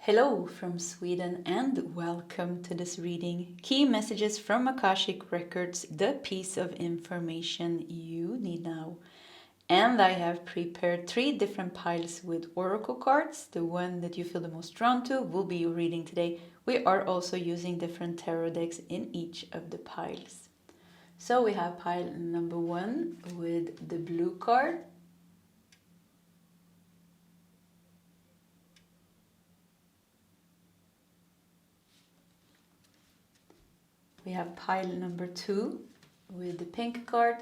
Hello from Sweden and welcome to this reading. Key messages from Akashic Records, the piece of information you need now. And I have prepared 3 different piles with oracle cards. The one that you feel the most drawn to will be your reading today. We are also using different tarot decks in each of the piles. So we have pile number 1 with the blue card. We have pile number 2 with the pink card.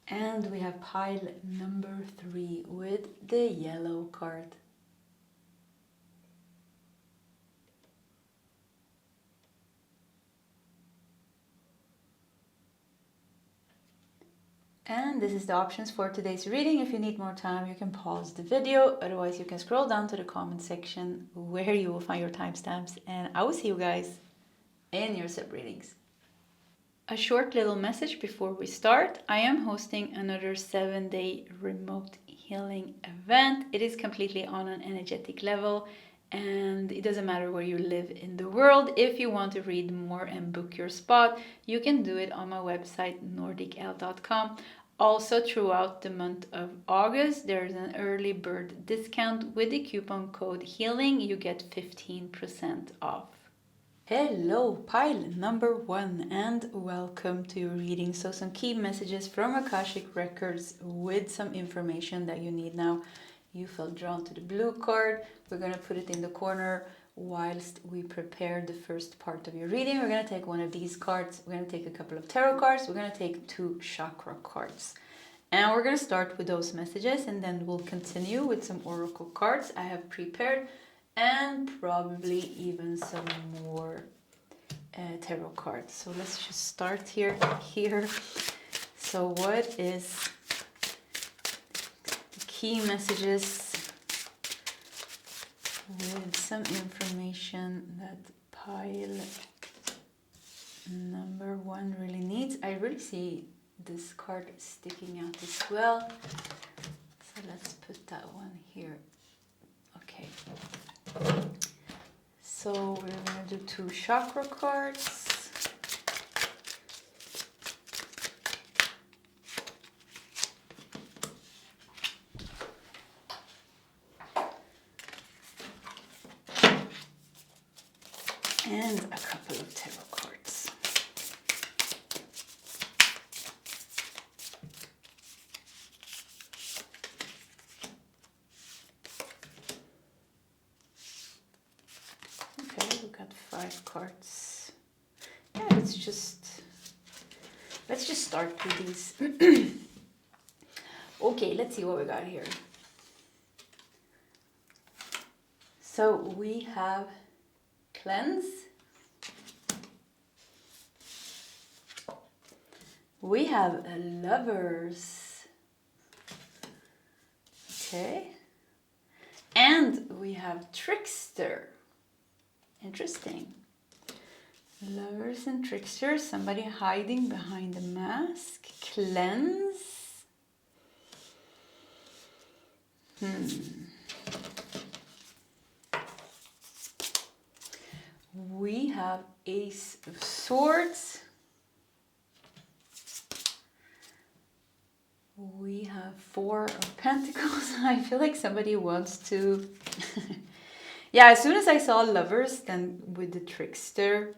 And we have pile number 3 with the yellow card. And this is the options for today's reading. If you need more time, you can pause the video. Otherwise, you can scroll down to the comment section where you will find your timestamps. And I will see you guys in your sub-readings. A short little message before we start. I am hosting another 7-day remote healing event. It is completely on an energetic level. And it doesn't matter where you live in the world. If you want to read more and book your spot, you can do it on my website nordicl.com. Also, throughout the month of August, there's an early bird discount. With the coupon code HEALING, you get 15% off. Hello, pile number 1, and welcome to your reading. So some key messages from Akashic Records with some information that you need now. You felt drawn to the blue card. We're going to put it in the corner whilst we prepare the first part of your reading. We're going to take one of these cards. We're going to take a couple of tarot cards. We're going to take 2 chakra cards. And we're going to start with those messages and then we'll continue with some oracle cards I have prepared and probably even some more tarot cards. So let's just start here. So what is key messages with some information that pile number 1 really needs? I really see this card sticking out as well. So let's put that one here. Okay. So we're going to do 2 chakra cards. And a couple of tarot cards. Okay, we got 5 cards. Yeah, let's just start with these. Okay, let's see what we got here. So we have cleanse. We have lovers. Okay. And we have trickster. Interesting. Lovers and trickster. Somebody hiding behind a mask. Cleanse. We have Ace of Swords. We have 4 of Pentacles. I feel like somebody wants to... Yeah, as soon as I saw lovers, then with the trickster,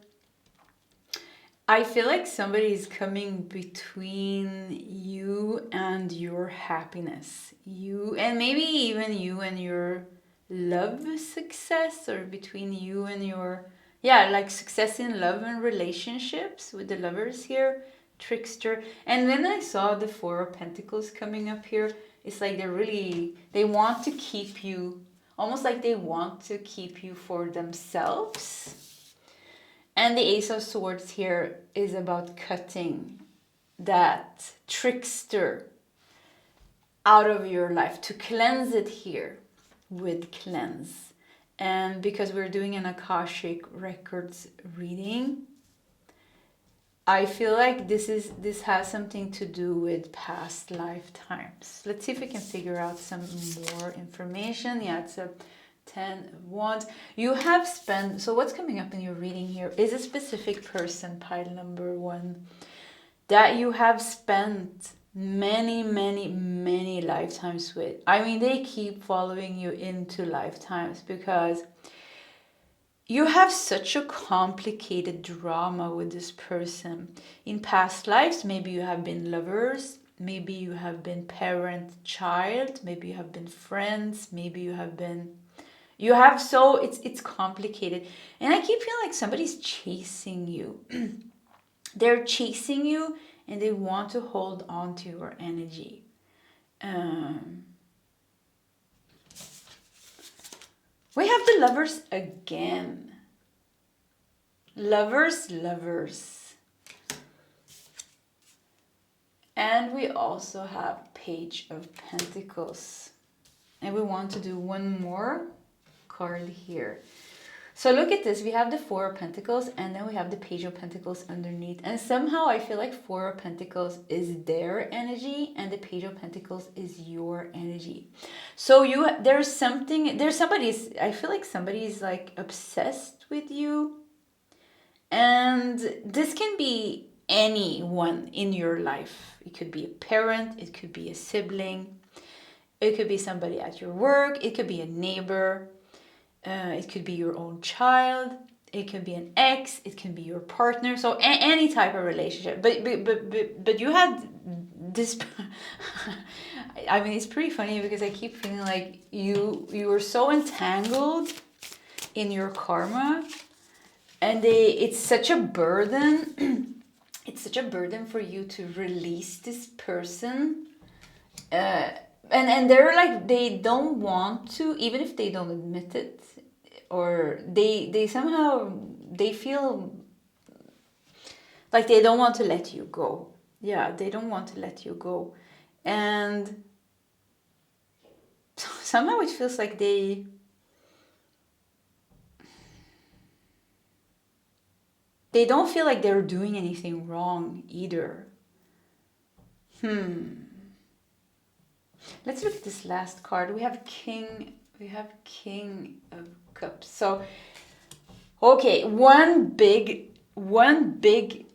I feel like somebody is coming between you and your happiness. You, and maybe even you and your love success, or between you and your... Yeah, like success in love and relationships with the lovers here, trickster. And then I saw the 4 of Pentacles coming up here. It's like they want to keep you, almost like they want to keep you for themselves. And the Ace of Swords here is about cutting that trickster out of your life, to cleanse it here with cleanse. And because we're doing an Akashic Records reading, I feel like this has something to do with past lifetimes. Let's see if we can figure out some more information. Yeah, it's a 10 of Wands. You have spent, so what's coming up in your reading here is a specific person, pile number 1, that you have spent many, many, many lifetimes with. I mean, they keep following you into lifetimes because you have such a complicated drama with this person. In past lives, maybe you have been lovers, maybe you have been parent-child, maybe you have been friends, maybe you have been... so it's complicated. And I keep feeling like somebody's chasing you. They're chasing you and they want to hold on to your energy. We have the Lovers again. Lovers. And we also have Page of Pentacles. And we want to do one more card here. So look at this. We have the Four of Pentacles and then we have the Page of Pentacles underneath. And somehow I feel like Four of Pentacles is their energy and the Page of Pentacles is your energy. So I feel like somebody's like obsessed with you. And this can be anyone in your life. It could be a parent, it could be a sibling, it could be somebody at your work, it could be a neighbor. It could be your own child. It can be an ex. It can be your partner. So any type of relationship. But you had this. I mean, it's pretty funny because I keep feeling like you were so entangled in your karma, and it's such a burden. It's such a burden for you to release this person. And they're like, they don't want to, even if they don't admit it, or they somehow, they feel like they don't want to let you go. Yeah, they don't want to let you go. And somehow it feels like they don't feel like they're doing anything wrong either. Let's look at this last card. We have King of Cups. So, okay, one big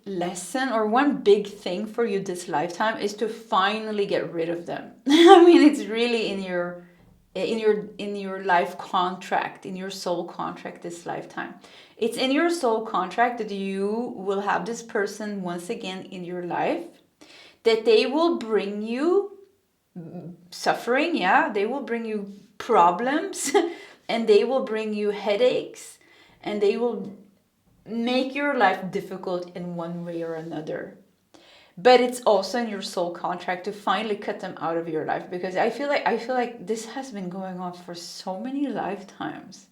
lesson or one big thing for you this lifetime is to finally get rid of them. I mean, it's really in your life contract, in your soul contract this lifetime. It's in your soul contract that you will have this person once again in your life, that they will bring you suffering, they will bring you problems and they will bring you headaches and they will make your life difficult in one way or another. But it's also in your soul contract to finally cut them out of your life, because I feel like this has been going on for so many lifetimes.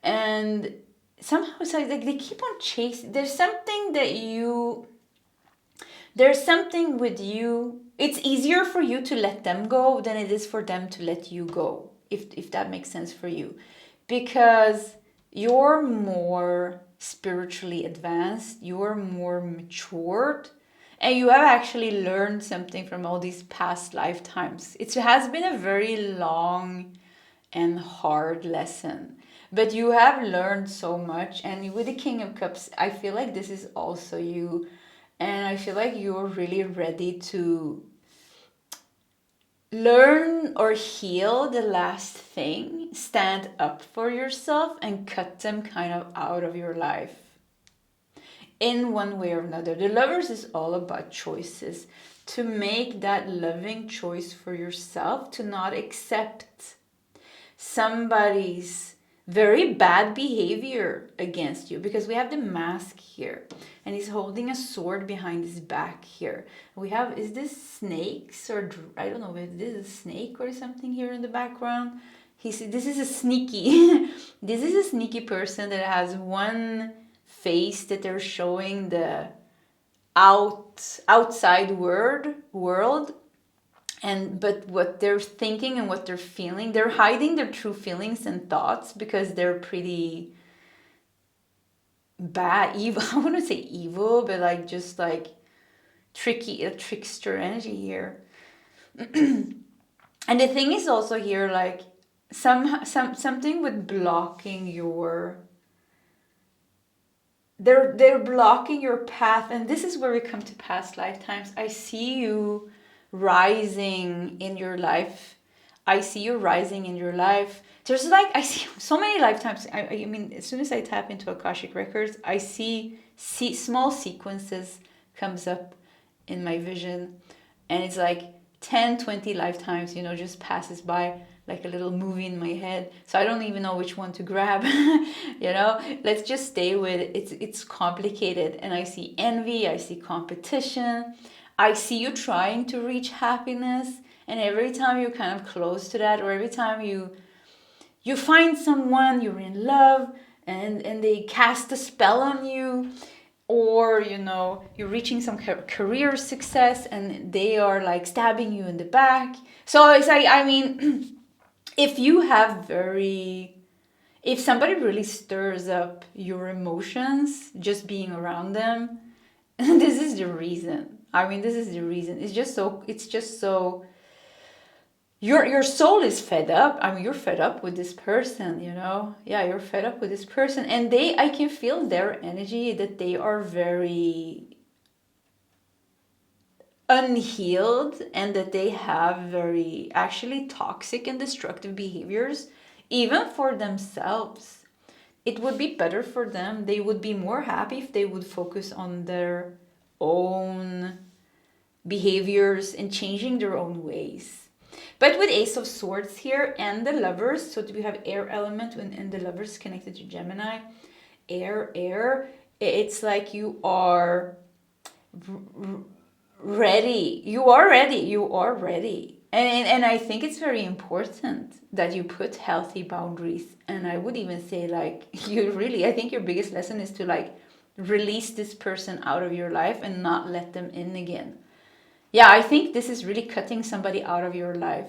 And somehow it's like they keep on chasing. There's something with you. It's easier for you to let them go than it is for them to let you go, if that makes sense for you. Because you're more spiritually advanced, you're more matured, and you have actually learned something from all these past lifetimes. It has been a very long and hard lesson, but you have learned so much. And with the King of Cups, I feel like this is also you. And I feel like you're really ready to learn or heal the last thing, stand up for yourself and cut them kind of out of your life in one way or another. The Lovers is all about choices, to make that loving choice for yourself, to not accept somebody's very bad behavior against you, because we have the Mask here and he's holding a sword behind his back here. We have, is this snakes or I don't know if this is a snake or something here in the background. This is a sneaky this is a sneaky person that has one face that they're showing the outside world. But what they're thinking and what they're feeling, they're hiding their true feelings and thoughts because they're pretty bad, evil. I wouldn't say evil, but like just like tricky, a trickster energy here. And the thing is also here, like something with blocking your. They're blocking your path, and this is where we come to past lifetimes. I see you rising in your life. I see you rising in your life. There's like, I see so many lifetimes. I mean, as soon as I tap into Akashic Records, I see small sequences comes up in my vision, and it's like 10, 20 lifetimes, you know, just passes by like a little movie in my head. So I don't even know which one to grab. You know, let's just stay with it. It's complicated, and I see envy, I see competition, I see you trying to reach happiness, and every time you're kind of close to that, or every time you find someone, you're in love, and they cast a spell on you, or you know, you're reaching some career success and they are like stabbing you in the back. So it's like, I mean, if somebody really stirs up your emotions just being around them, this is the reason. I mean, this is the reason. It's just so your soul is fed up. I mean, you're fed up with this person, you know? Yeah, you're fed up with this person. And I can feel their energy, that they are very unhealed, and that they have very actually toxic and destructive behaviors, even for themselves. It would be better for them. They would be more happy if they would focus on their own behaviors and changing their own ways. But with Ace of Swords here and the Lovers, so we have air element and the Lovers connected to Gemini. Air, it's like you are ready. You are ready. And I think it's very important that you put healthy boundaries. And I would even say, like, I think your biggest lesson is to like release this person out of your life and not let them in again. Yeah, I think this is really cutting somebody out of your life.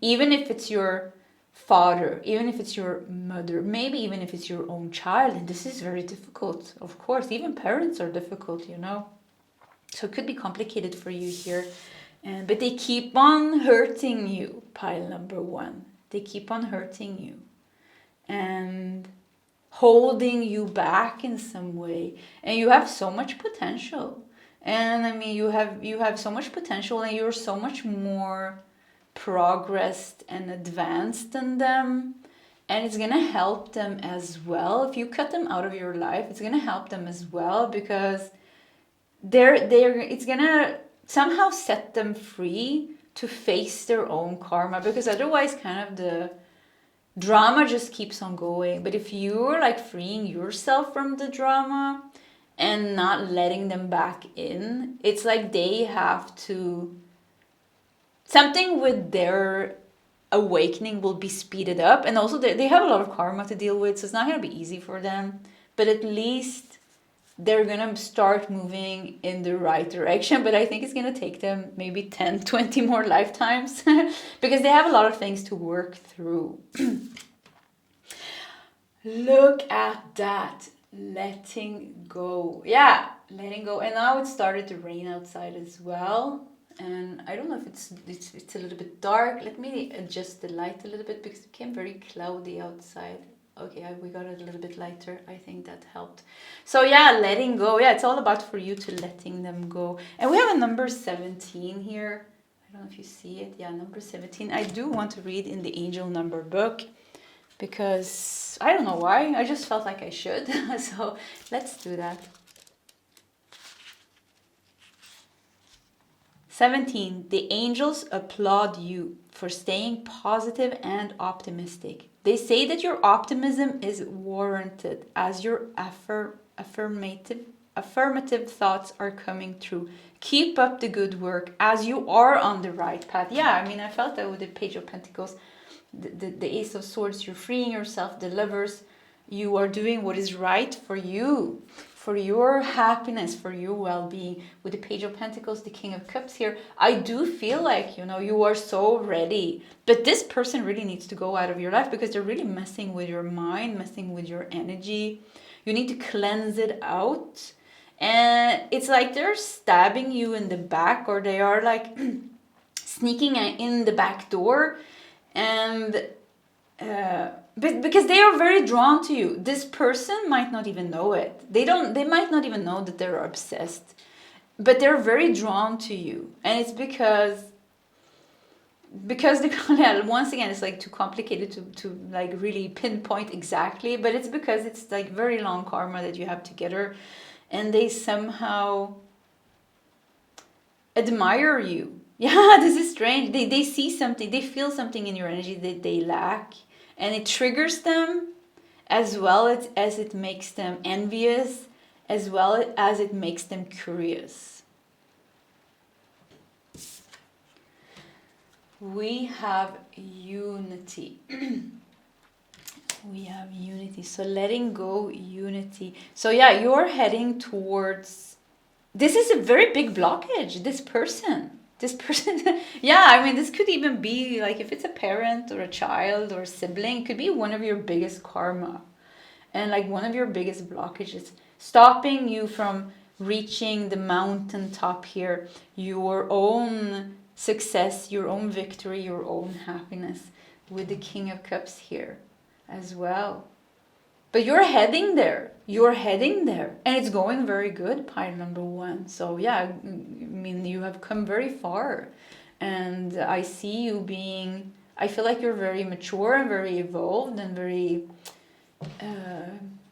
Even if it's your father, even if it's your mother, maybe even if it's your own child. And this is very difficult, of course. Even parents are difficult, you know. So it could be complicated for you here. But they keep on hurting you, pile number one. They keep on hurting you and holding you back in some way. And you have so much potential. And I mean, you have so much potential, and you're so much more progressed and advanced than them. And it's gonna help them as well. If you cut them out of your life, it's gonna help them as well, because it's gonna somehow set them free to face their own karma, because otherwise kind of the drama just keeps on going. But if you're like freeing yourself from the drama and not letting them back in, it's like they have to, something with their awakening will be speeded up. And also they have a lot of karma to deal with, so it's not going to be easy for them, but at least they're going to start moving in the right direction. But I think it's going to take them maybe 10, 20 more lifetimes because they have a lot of things to work through. Look at that. Letting go. Yeah, letting go. And now it started to rain outside as well. And I don't know if it's a little bit dark. Let me adjust the light a little bit because it became very cloudy outside. Okay, we got it a little bit lighter. I think that helped. So yeah, letting go. Yeah, it's all about for you to letting them go. And we have a number 17 here. I don't know if you see it. Yeah, number 17. I do want to read in the angel number book, because I don't know why, I just felt like I should. So let's do that. 17. The angels applaud you for staying positive and optimistic. They say that your optimism is warranted as your affirmative thoughts are coming true. Keep up the good work as you are on the right path. Yeah, I mean, I felt that with the Page of Pentacles. The Ace of Swords, you're freeing yourself. The Lovers, you are doing what is right for you, for your happiness, for your well-being. With the Page of Pentacles, the King of Cups here, I do feel like, you know, you are so ready. But this person really needs to go out of your life because they're really messing with your mind, messing with your energy. You need to cleanse it out. And it's like they're stabbing you in the back, or they are like sneaking in the back door. And but because they are very drawn to you. This person might not even know it. They might not even know that they're obsessed. But they're very drawn to you. And it's because the once again, it's like too complicated to like really pinpoint exactly, but it's because it's like very long karma that you have together, and they somehow admire you. Yeah, this is strange. They see something, they feel something in your energy that they lack, and it triggers them, as well as it makes them envious, as well as it makes them curious. We have unity. We have unity. So letting go, unity. So yeah, you're heading towards... This is a very big blockage, this person. Yeah, I mean, this could even be like, if it's a parent or a child or a sibling, it could be one of your biggest karma. And like one of your biggest blockages, stopping you from reaching the mountaintop here, your own success, your own victory, your own happiness, with the King of Cups here as well. But you're heading there. And it's going very good, pile number 1. So yeah, I mean, you have come very far. And I see you being... I feel like you're very mature and very evolved and very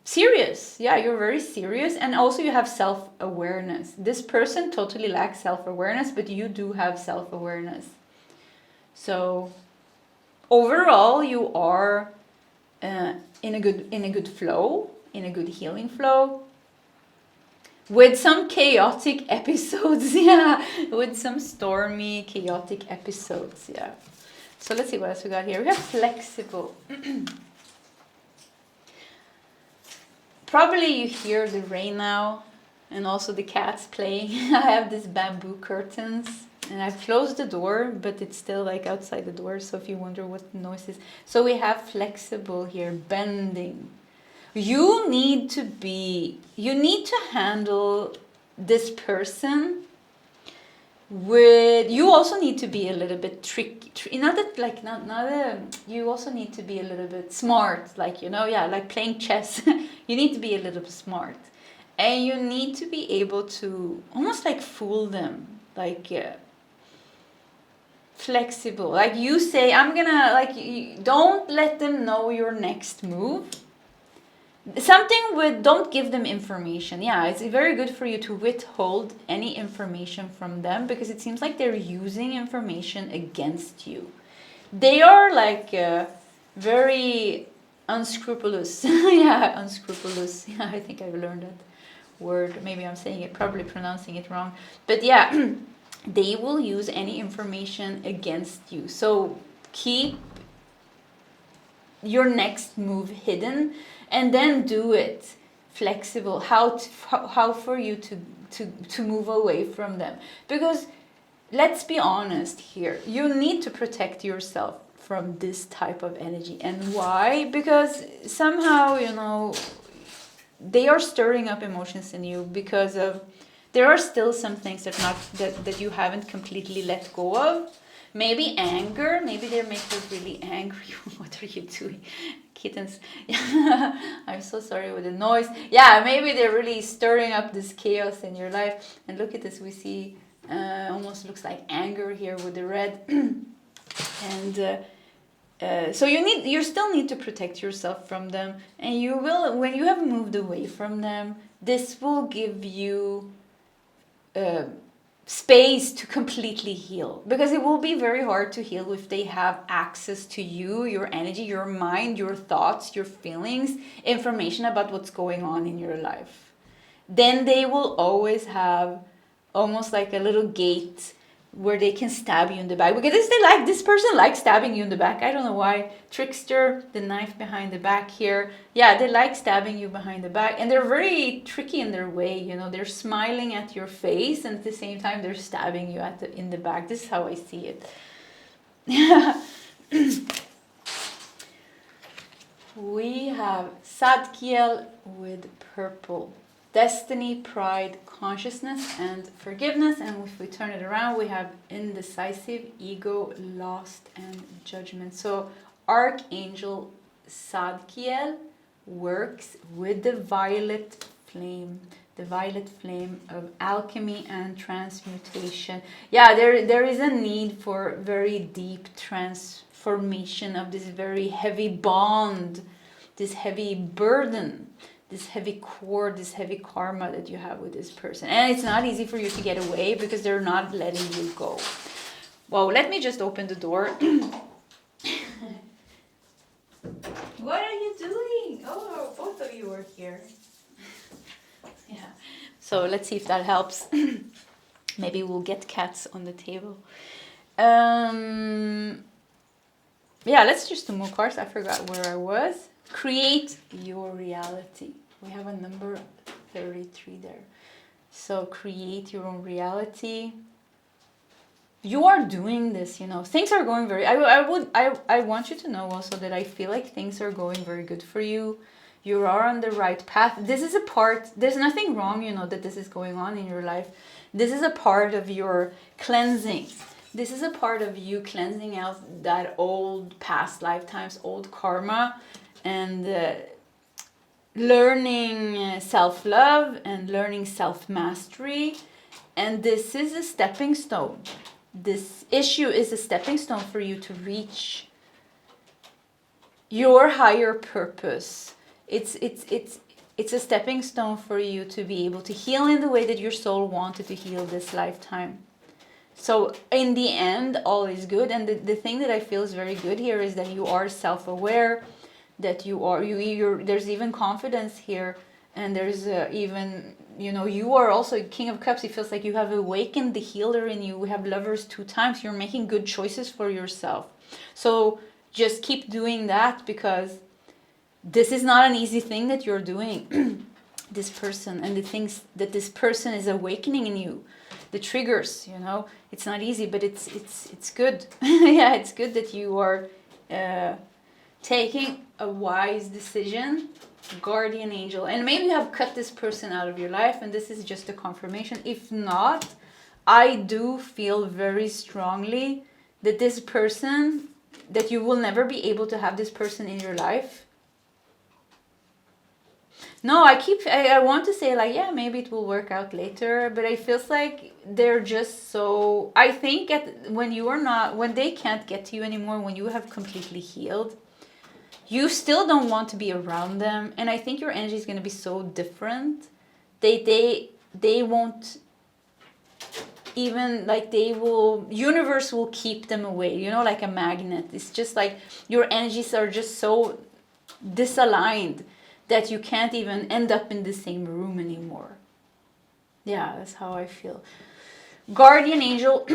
serious. Yeah, you're very serious. And also you have self-awareness. This person totally lacks self-awareness, but you do have self-awareness. So overall, you are in a good flow, in a good healing flow, with some chaotic episodes. Yeah, with some stormy, chaotic episodes. Yeah. So let's see what else we got here. We have flexible. Probably you hear the rain now, and also the cats playing. I have these bamboo curtains, and I've closed the door, but it's still like outside the door. So if you wonder what the noise is. So we have flexible here, bending. You need to handle this person with... You also need to be a little bit tricky. You also need to be a little bit smart, like, you know, yeah, like playing chess. You need to be a little bit smart, and you need to be able to almost like fool them, like flexible. Like you say, I'm gonna, like, don't let them know your next move. Something with, don't give them information. Yeah, it's very good for you to withhold any information from them, because it seems like they're using information against you. They are like very unscrupulous. Yeah, unscrupulous. Yeah, I think I've learned that word. Maybe I'm saying it, probably pronouncing it wrong. But yeah, they will use any information against you. So keep your next move hidden, and then do it flexible. How for you to move away from them, because let's be honest here, you need to protect yourself from this type of energy. And why? Because somehow, you know, they are stirring up emotions in you, because of there are still some things that you haven't completely let go of. Maybe anger. Maybe they make you really angry. What are you doing? Kittens. I'm so sorry with the noise. Yeah, maybe they're really stirring up this chaos in your life. And look at this. We see almost looks like anger here with the red. And so you still need to protect yourself from them. And you will, when you have moved away from them, this will give you space to completely heal, because it will be very hard to heal if they have access to you, your energy, your mind, your thoughts, your feelings, information about what's going on in your life. Then they will always have almost like a little gate where they can stab you in the back, because this person likes stabbing you in the back. I don't know why. Trickster, the knife behind the back here. Yeah, they like stabbing you behind the back, and they're very tricky in their way. You know, they're smiling at your face, and at the same time they're stabbing you in the back. This is how I see it. We have Sadkiel with purple. Destiny, pride, consciousness, and forgiveness. And if we turn it around, we have indecisive, ego, lost, and judgment. So Archangel Sadkiel works with the violet flame of alchemy and transmutation. Yeah, there is a need for very deep transformation of this very heavy bond, this heavy burden, this heavy cord, this heavy karma that you have with this person. And it's not easy for you to get away because they're not letting you go. Well, let me just open the door. What are you doing? Oh, both of you are here. Yeah. So let's see if that helps. Maybe we'll get cats on the table. Yeah, let's just do more cards. I forgot where I was. Create your reality. We have a number 33 there. So create your own reality. You are doing this, you know. Things are going very... I want you to know also that I feel like things are going very good for you. You are on the right path. This is a part... There's nothing wrong, you know, that this is going on in your life. This is a part of your cleansing. This is a part of you cleansing out that old past lifetimes, old karma, and learning self-love and learning self-mastery. And this is a stepping stone. This issue is a stepping stone for you to reach your higher purpose. It's a stepping stone for you to be able to heal in the way that your soul wanted to heal this lifetime. So in the end, all is good. And the thing that I feel is very good here is that you are self-aware, that there's even confidence here. And there's even, you know, you are also King of Cups. It feels like you have awakened the healer in you. We have Lovers 2 times. You're making good choices for yourself. So just keep doing that, because this is not an easy thing that you're doing. This person and the things that this person is awakening in you, the triggers, you know, it's not easy, but it's good. Yeah, it's good that you are taking a wise decision. Guardian angel, and maybe you have cut this person out of your life and this is just a confirmation. If not, I do feel very strongly that this person, that you will never be able to have this person in your life. No, I want to say like, yeah, maybe it will work out later, but it feels like they're just so, I think when they can't get to you anymore, when you have completely healed, you still don't want to be around them. And I think your energy is going to be so different. They won't even, like, universe will keep them away, you know, like a magnet. It's just like your energies are just so disaligned that you can't even end up in the same room anymore. Yeah, that's how I feel. Guardian angel.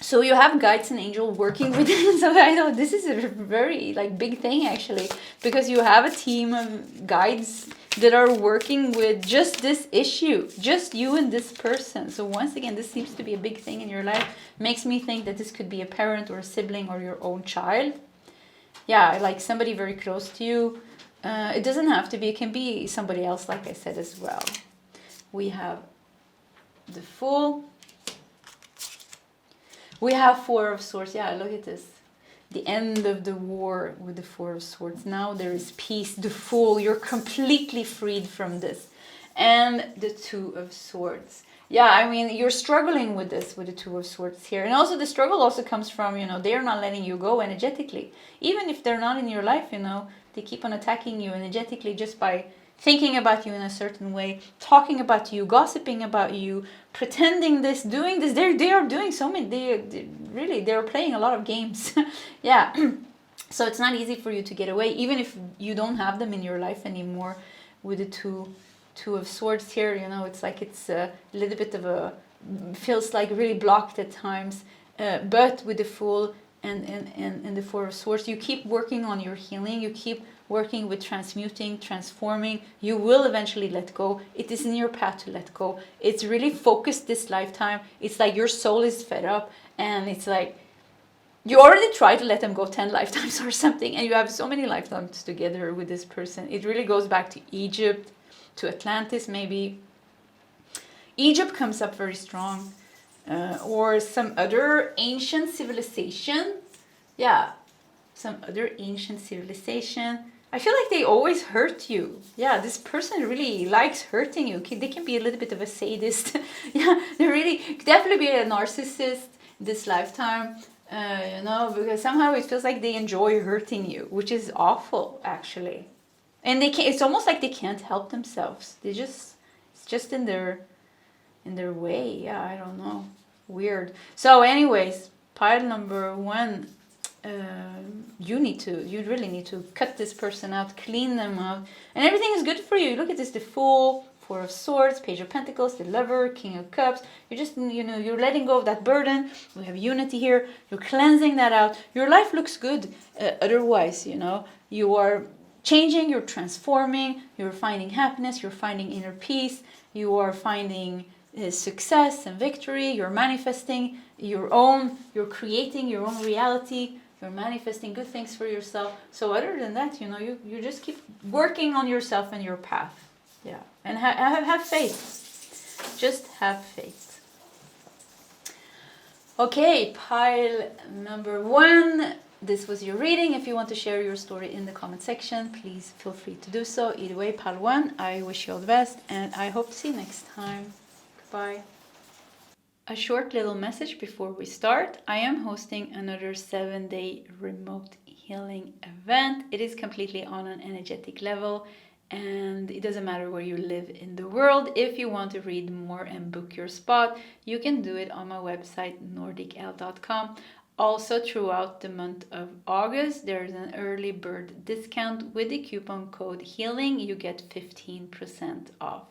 So you have guides and angel working with it. So I know this is a very like big thing actually, because you have a team of guides that are working with just this issue, just you and this person. So once again, this seems to be a big thing in your life. Makes me think that this could be a parent or a sibling or your own child. Yeah, like somebody very close to you. It doesn't have to be, it can be somebody else, like I said as well. We have the Fool. We have Four of Swords. Yeah, look at this. The end of the war with the Four of Swords. Now there is peace. The Fool. You're completely freed from this. And the Two of Swords. Yeah, I mean, you're struggling with this, with the Two of Swords here. And also the struggle also comes from, you know, they're not letting you go energetically. Even if they're not in your life, you know, they keep on attacking you energetically just by thinking about you in a certain way, talking about you, gossiping about you, pretending this, doing this. They are doing so many, they're playing a lot of games. Yeah. So it's not easy for you to get away, even if you don't have them in your life anymore. With the two of Swords here, you know, it's like it's a little bit of a, feels like really blocked at times. But with the Fool and the Four of Swords, you keep working on your healing, you keep working with transmuting, transforming. You will eventually let go. It is in your path to let go. It's really focused this lifetime. It's like your soul is fed up, and it's like you already tried to let them go 10 lifetimes or something, and you have so many lifetimes together with this person. It really goes back to Egypt, to Atlantis maybe. Egypt comes up very strong, or some other ancient civilization. Yeah, some other ancient civilization. I feel like they always hurt you. Yeah, this person really likes hurting you. They can be a little bit of a sadist. Yeah, they really definitely be a narcissist this lifetime. You know, because somehow it feels like they enjoy hurting you, which is awful actually. And they can't. It's almost like they can't help themselves. It's just in their way. Yeah, I don't know. Weird. So, anyways, pile number 1. You really need to cut this person out, clean them out, and everything is good for you. Look at this: the Fool, 4 of Swords, Page of Pentacles, the Lover, King of Cups. You're just, you're letting go of that burden. We have unity here. You're cleansing that out. Your life looks good. Otherwise, you are changing, you're transforming, you're finding happiness, you're finding inner peace, you are finding success and victory, you're manifesting you're creating your own reality, you're manifesting good things for yourself. So other than that, you just keep working on yourself and your path. Yeah, and have faith. Just have faith. Okay, pile number 1. This was your reading. If you want to share your story in the comment section, please feel free to do so. Either way, pile 1, I wish you all the best, and I hope to see you next time. Goodbye. A short little message before we start. I am hosting another 7-day remote healing event. It is completely on an energetic level, and it doesn't matter where you live in the world. If you want to read more and book your spot, you can do it on my website nordicl.com. Also, throughout the month of August, there's an early bird discount. With the coupon code HEALING, you get 15% off.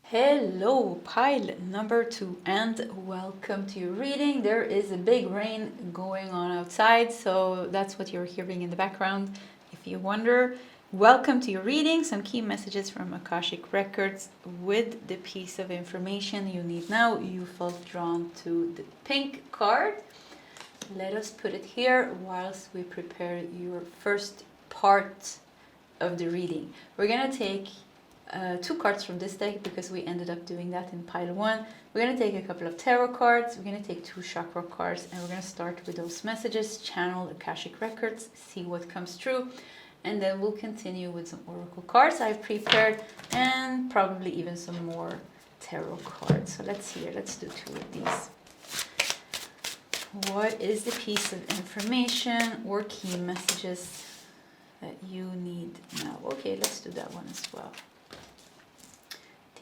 Hello, pile number 2, and welcome to your reading. There is a big rain going on outside, so that's what you're hearing in the background. If you wonder, welcome to your reading. Some key messages from Akashic Records with the piece of information you need now. You felt drawn to the pink card. Let us put it here whilst we prepare your first part of the reading. We're going to take 2 cards from this deck because we ended up doing that in pile 1. We're going to take a couple of tarot cards, we're going to take 2 chakra cards, and we're going to start with those messages, channel Akashic Records, see what comes through, and then we'll continue with some oracle cards I've prepared, and probably even some more tarot cards. So let's do 2 of these. What is the piece of information or key messages that you need now? Okay, let's do that one as well.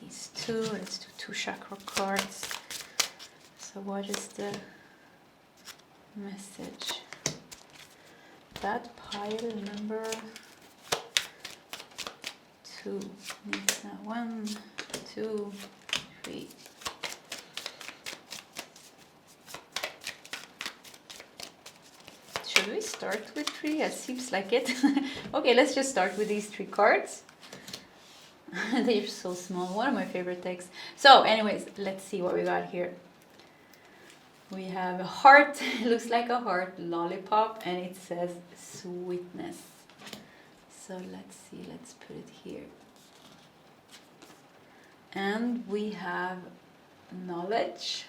These 2, let's do 2 chakra cards. So what is the message? That pile number 2 needs now 1, 2, 3. Should we start with 3? It seems like it. Okay, let's just start with these 3 cards. They're so small. One of my favorite decks. So anyways, let's see what we got here. We have a heart. It looks like a heart, lollipop, and it says sweetness. So let's see. Let's put it here. And we have knowledge.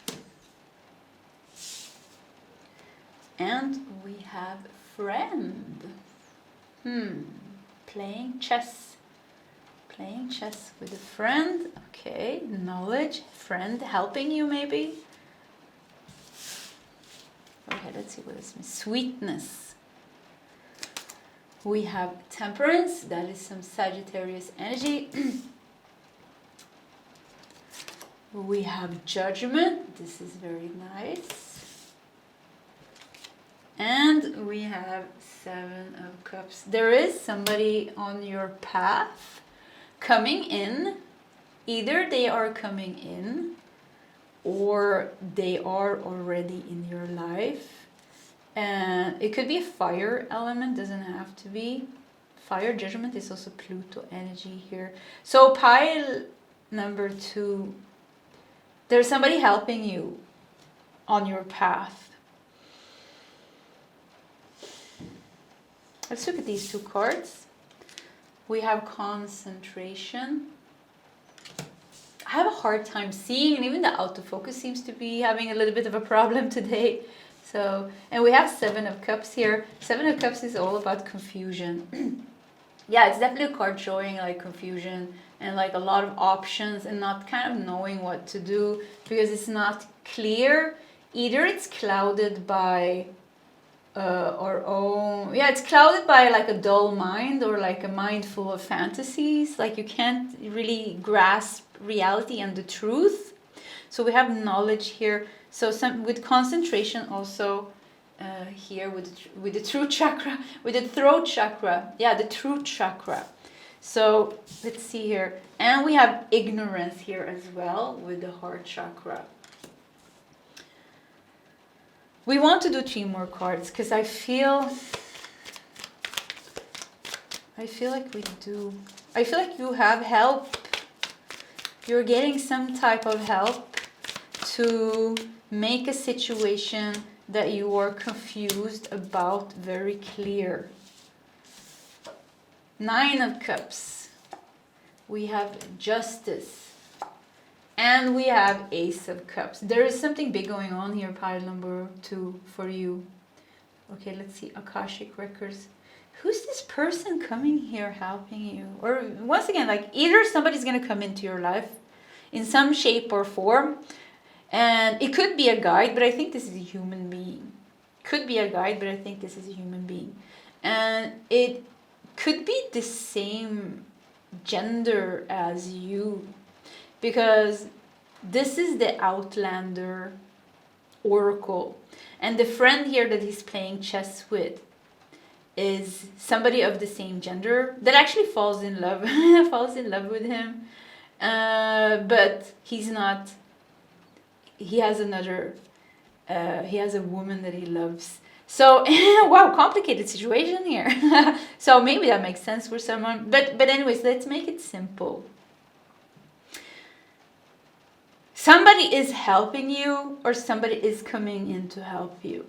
And we have friend. Playing chess. Playing chess with a friend. Okay, knowledge, friend helping you maybe. Okay, let's see what this means. Sweetness. We have temperance. That is some Sagittarius energy. We have judgment. This is very nice. And we have 7 of Cups. There is somebody on your path coming in. Either they are coming in or they are already in your life. And it could be a fire element, doesn't have to be. Fire judgment is also Pluto energy here. So pile number 2, there's somebody helping you on your path. Let's look at these two cards. We have concentration. I have a hard time seeing, and even the autofocus seems to be having a little bit of a problem today. So, and we have Seven of Cups here. Seven of Cups is all about confusion. Yeah, it's definitely a card showing like confusion and like a lot of options and not kind of knowing what to do because it's not clear. Either it's clouded by it's clouded by like a dull mind or like a mind full of fantasies. Like you can't really grasp reality and the truth. So we have knowledge here. So some with concentration also here with the throat chakra, with the throat chakra. Yeah, the throat chakra. So let's see here. And we have ignorance here as well with the heart chakra. We want to do 3 more cards because I feel like we do. I feel like you have help. You're getting some type of help to make a situation that you are confused about very clear. 9 of Cups. We have Justice. And we have Ace of Cups. There is something big going on here, pile number 2 for you. Okay, let's see. Akashic Records. Who's this person coming here helping you? Or once again, like either somebody's going to come into your life in some shape or form. And it could be a guide, but I think this is a human being. Could be a guide, but I think this is a human being. And it could be the same gender as you. Because this is the Outlander Oracle. And the friend here that he's playing chess with is somebody of the same gender that actually falls in love with him. But he's not, he has another, he has a woman that he loves. So, wow, complicated situation here. So maybe that makes sense for someone. But anyways, let's make it simple. Somebody is helping you or somebody is coming in to help you.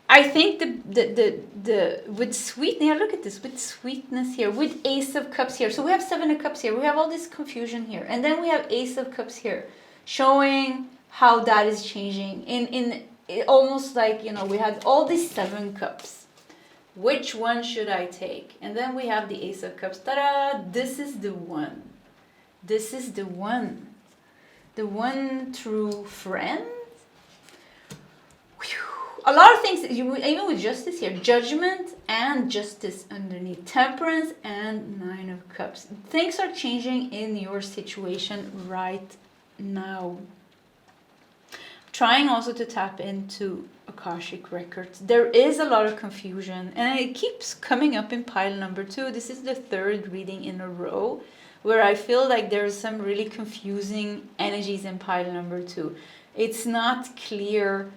I think the with sweetness, yeah, look at this, with sweetness here, with Ace of Cups here. So we have 7 of Cups here. We have all this confusion here. And then we have Ace of Cups here, showing how that is changing. In almost like, you know, we had all these 7 cups. Which one should I take? And then we have the Ace of Cups. Ta-da! This is the one. This is the one. The one true friend. Whew. A lot of things, even with Justice here. Judgment and Justice underneath. Temperance and 9 of Cups. Things are changing in your situation right now. Trying also to tap into Akashic Records. There is a lot of confusion and it keeps coming up in pile number 2. This is the 3rd reading in a row where I feel like there's some really confusing energies in pile number 2. It's not clear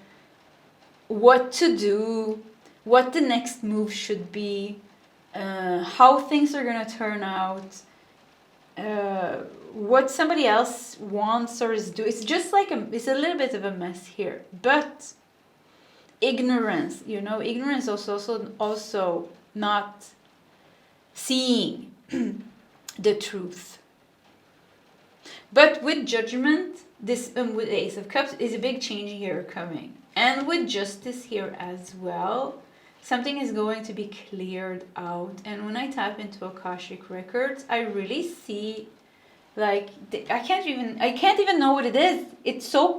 what to do, what the next move should be, how things are going to turn out, what somebody else wants or is doing. It's just like it's a little bit of a mess here. But ignorance, you know, ignorance also not seeing the truth. But with Judgment, this with Ace of Cups is a big change here coming. And with Justice here as well, something is going to be cleared out. And when I tap into Akashic Records, I really see, like, I can't even know what it is. It's so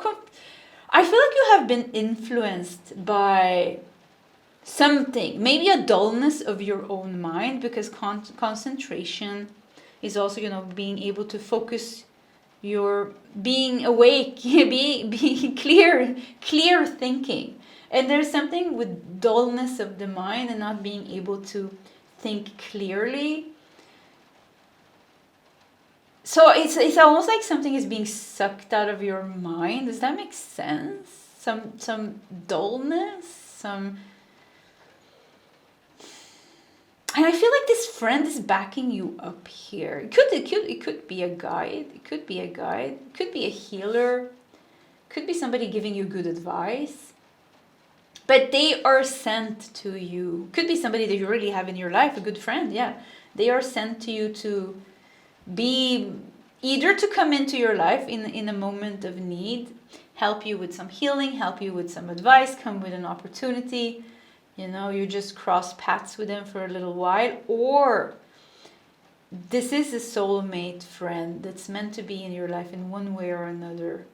I feel like you have been influenced by something, maybe a dullness of your own mind, because concentration is also, you know, being able to focus, your being awake, being clear thinking. And there's something with dullness of the mind and not being able to think clearly. So it's almost like something is being sucked out of your mind. Does that make sense? Some dullness, and I feel like this friend is backing you up here. It could be a guide. It could be a guide. It could be a healer. It could be somebody giving you good advice. But they are sent to you. Could be somebody that you really have in your life, a good friend, yeah. They are sent to you to be either to come into your life in a moment of need, help you with some healing, help you with some advice, come with an opportunity. You know, you just cross paths with them for a little while. Or this is a soulmate friend that's meant to be in your life in one way or another.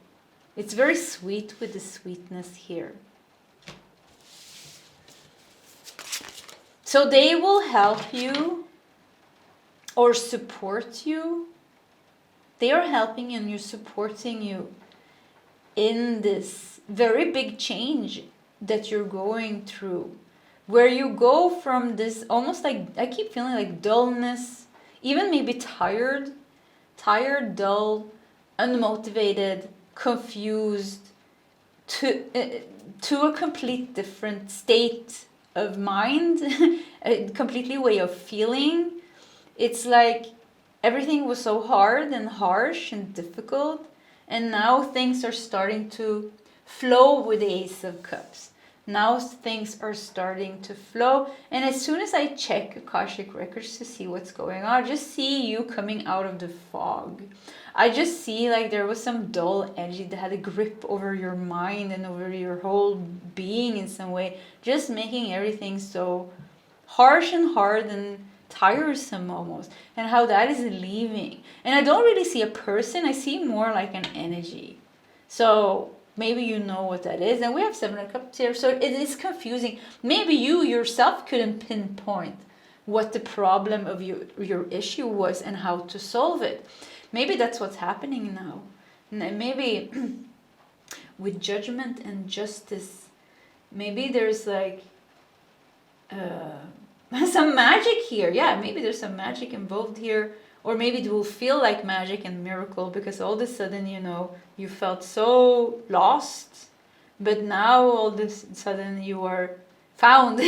It's very sweet with the sweetness here. So they will help you or support you. They are helping and you're supporting you in this very big change that you're going through, where you go from this almost like, I keep feeling like dullness, even maybe tired, dull, unmotivated, confused, to a complete different state of mind, a completely way of feeling. It's like everything was so hard and harsh and difficult, and now things are starting to flow with the Ace of Cups. Now things are starting to flow, and as soon as I check Akashic Records to see what's going on, I just see you coming out of the fog. I just see like there was some dull energy that had a grip over your mind and over your whole being in some way, just making everything so harsh and hard and tiresome almost, and how that is leaving. And I don't really see a person, I see more like an energy. So maybe you know what that is. And we have 7 of Cups here, so it is confusing. Maybe you yourself couldn't pinpoint what the problem of your issue was and how to solve it. Maybe that's what's happening now. Maybe with judgment and justice, maybe there's like some magic here. Yeah, maybe there's some magic involved here. Or maybe it will feel like magic and miracle because all of a sudden, you know, you felt so lost. But now all of a sudden you are found.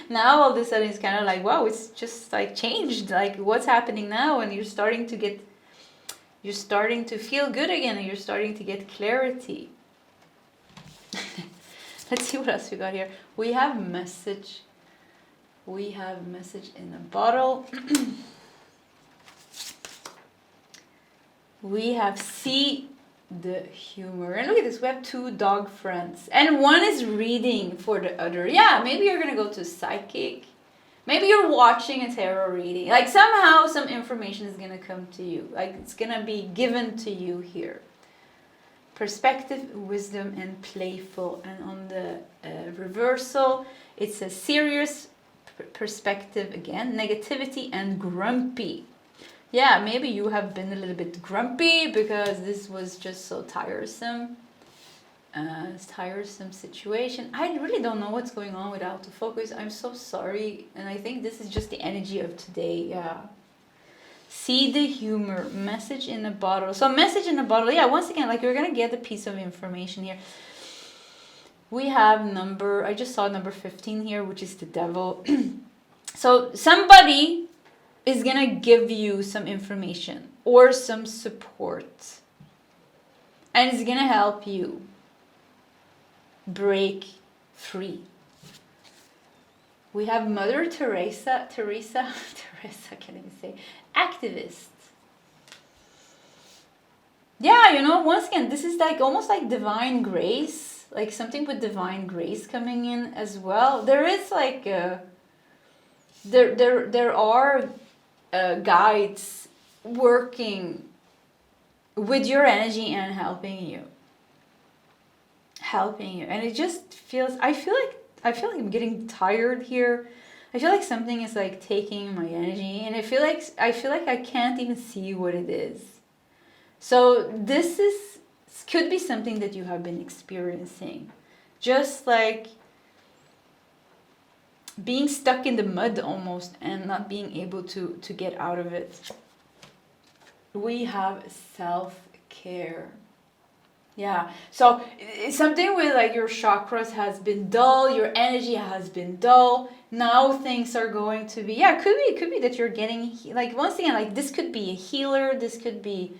Now all of a sudden it's kind of like, wow, it's just like changed. Like what's happening now? And you're starting to feel good again, and you're starting to get clarity. Let's see what else we got here. We have message. We have message in a bottle. We have see the humor. And look at this, we have 2 dog friends. And one is reading for the other. Yeah, maybe you're going to go to psychic. Maybe you're watching a tarot reading. Like somehow some information is going to come to you. Like it's going to be given to you here. Perspective, wisdom, and playful. And on the reversal, it's a serious perspective again. Negativity and grumpy. Yeah, maybe you have been a little bit grumpy because this was just so tiresome. Tiresome situation. I really don't know what's going on with autofocus. I'm so sorry. And I think this is just the energy of today. Yeah. See the humor. Message in a bottle. So message in a bottle. Yeah, once again, like you're going to get a piece of information here. We have I just saw number 15 here, which is the devil. So somebody is going to give you some information or some support. And it's going to help you break free. We have Mother Teresa, I can't even say, activist. Yeah, you know, once again, this is like almost like divine grace, like something with divine grace coming in as well. There is like there are guides working with your energy and helping you, and it just feels, I feel like I'm getting tired here. I feel like something is like taking my energy, and I feel like I can't even see what it is. So this could be something that you have been experiencing, just like being stuck in the mud almost and not being able to get out of it. We have self-care. Yeah, so it's something with like your chakras has been dull, your energy has been dull. Now things are going to be, yeah, could be that you're getting, like once again, like this could be a healer, this could be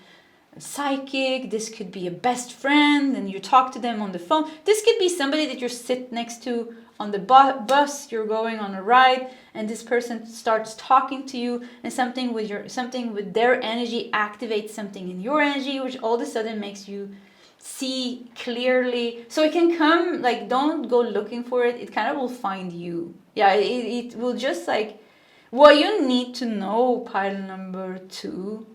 psychic, this could be a best friend and you talk to them on the phone. This could be somebody that you're sit next to on the bus, you're going on a ride, and this person starts talking to you, and something with their energy activates something in your energy, which all of a sudden makes you see clearly. So it can come, like, don't go looking for it, it kind of will find you. Yeah, it will just like, what you need to know, pile number 2,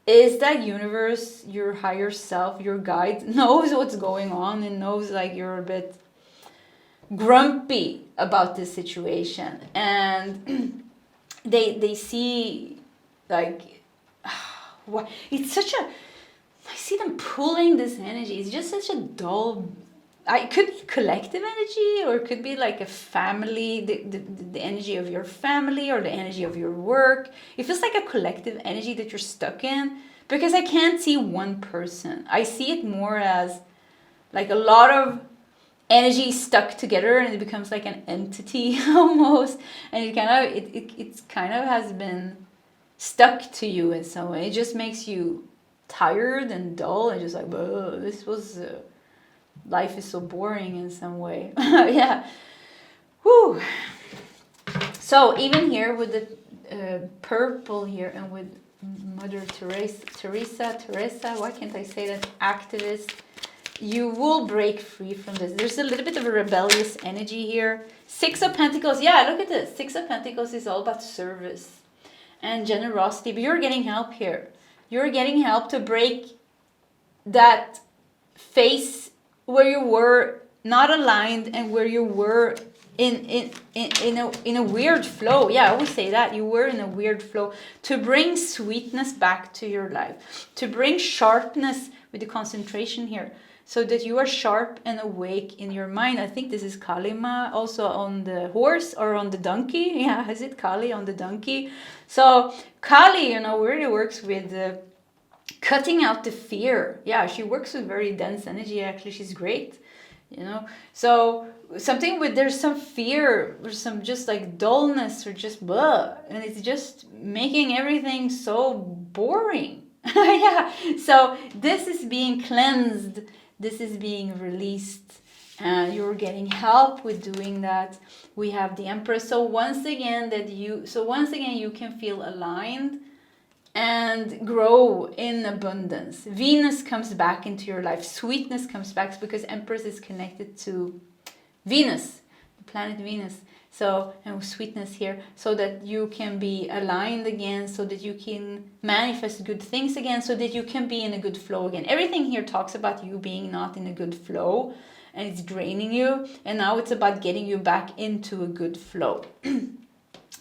is that universe, your higher self, your guide, knows what's going on and knows like you're a bit grumpy about this situation, and they see like what it's such a, I see them pulling this energy. It's just such a dull, it could be collective energy, or it could be like a family, the energy of your family, or the energy of your work. It feels like a collective energy that you're stuck in, because I can't see one person. I see it more as like a lot of energy stuck together, and it becomes like an entity almost, and it kind of has been stuck to you in some way. It just makes you tired and dull, and just like, this was life is so boring in some way. Yeah. Whew. So even here with the purple here, and with Mother Teresa, why can't I say that, activist, you will break free from this. There's a little bit of a rebellious energy here. 6 of Pentacles, yeah, look at this. 6 of Pentacles is all about service and generosity, but you're getting help here. You're getting help to break that phase where you were not aligned, and where you were in a weird flow. Yeah, I always say that. You were in a weird flow, to bring sweetness back to your life, to bring sharpness with the concentration here, so that you are sharp and awake in your mind. I think this is Kalima also on the horse, or on the donkey. Yeah, is it Kali on the donkey? So Kali, really works with cutting out the fear. Yeah, she works with very dense energy. Actually, she's great. So something with, there's some fear, or some just like dullness, or just blah, and it's just making everything so boring. Yeah, so this is being cleansed, this is being released, and you're getting help with doing that. We have the Empress. So once again you can feel aligned and grow in abundance. Venus comes back into your life. Sweetness comes back, because Empress is connected to Venus, the planet Venus. So, and sweetness here, so that you can be aligned again, so that you can manifest good things again, so that you can be in a good flow again. Everything here talks about you being not in a good flow, and it's draining you. And now it's about getting you back into a good flow.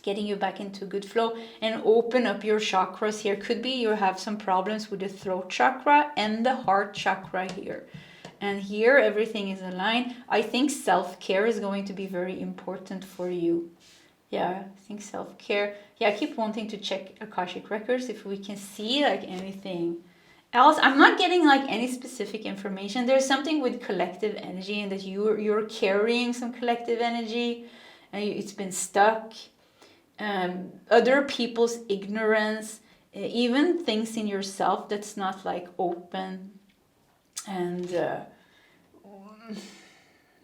Getting you back into a good flow, and open up your chakras here. Could be you have some problems with the throat chakra and the heart chakra here. And here everything is aligned. I think self-care is going to be very important for you. Yeah, I think self-care. Yeah, I keep wanting to check Akashic Records if we can see like anything else. I'm not getting like any specific information. There's something with collective energy, and that you're carrying some collective energy, and it's been stuck. Other people's ignorance, even things in yourself that's not like open, and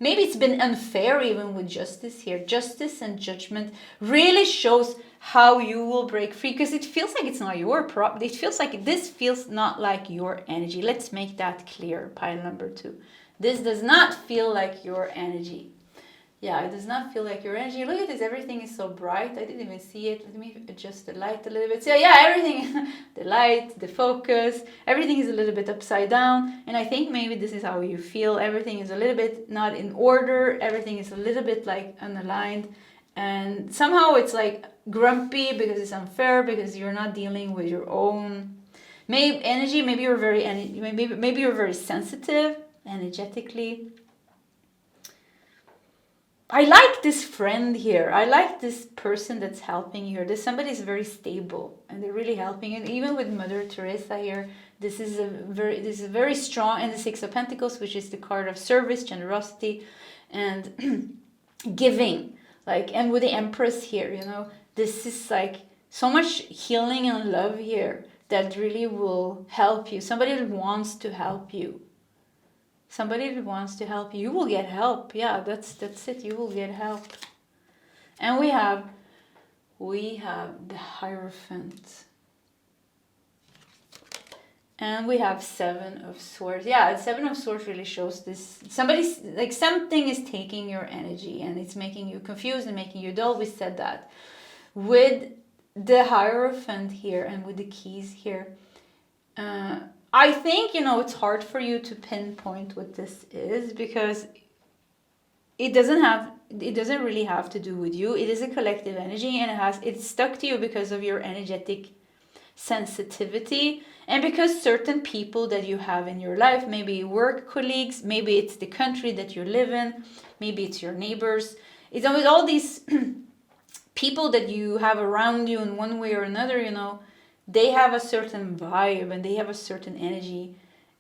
maybe it's been unfair even with justice here. Justice and judgment really shows how you will break free, because it feels like it's not your problem. It feels like this feels not like your energy. Let's make that clear, pile number 2. This does not feel like your energy. Yeah, it does not feel like your energy. Look at this, everything is so bright. I didn't even see it. Let me adjust the light a little bit. So yeah, everything, the light, the focus, everything is a little bit upside down. And I think maybe this is how you feel. Everything is a little bit not in order. Everything is a little bit like unaligned. And somehow it's like grumpy, because it's unfair, because you're not dealing with your own energy. Maybe you're maybe you're very sensitive energetically. I like this friend here. I like this person that's helping you here. Somebody is very stable, and they're really helping you. Even with Mother Teresa here, this is very strong. And the 6 of Pentacles, which is the card of service, generosity, and giving. And with the Empress here, this is like so much healing and love here. that really will help you. Somebody that wants to help you. Somebody that wants to help you. You will get help. Yeah, that's it. You will get help. And we have the Hierophant. And we have Seven of Swords. Yeah, Seven of Swords really shows this. Somebody's, like, something is taking your energy and it's making you confused and making you dull. We said that. With the Hierophant here and with the keys here, I think, it's hard for you to pinpoint what this is, because it doesn't really have to do with you. It is a collective energy, and it's stuck to you because of your energetic sensitivity, and because certain people that you have in your life, maybe work colleagues, maybe it's the country that you live in, maybe it's your neighbors. It's always all these people that you have around you in one way or another, they have a certain vibe and they have a certain energy,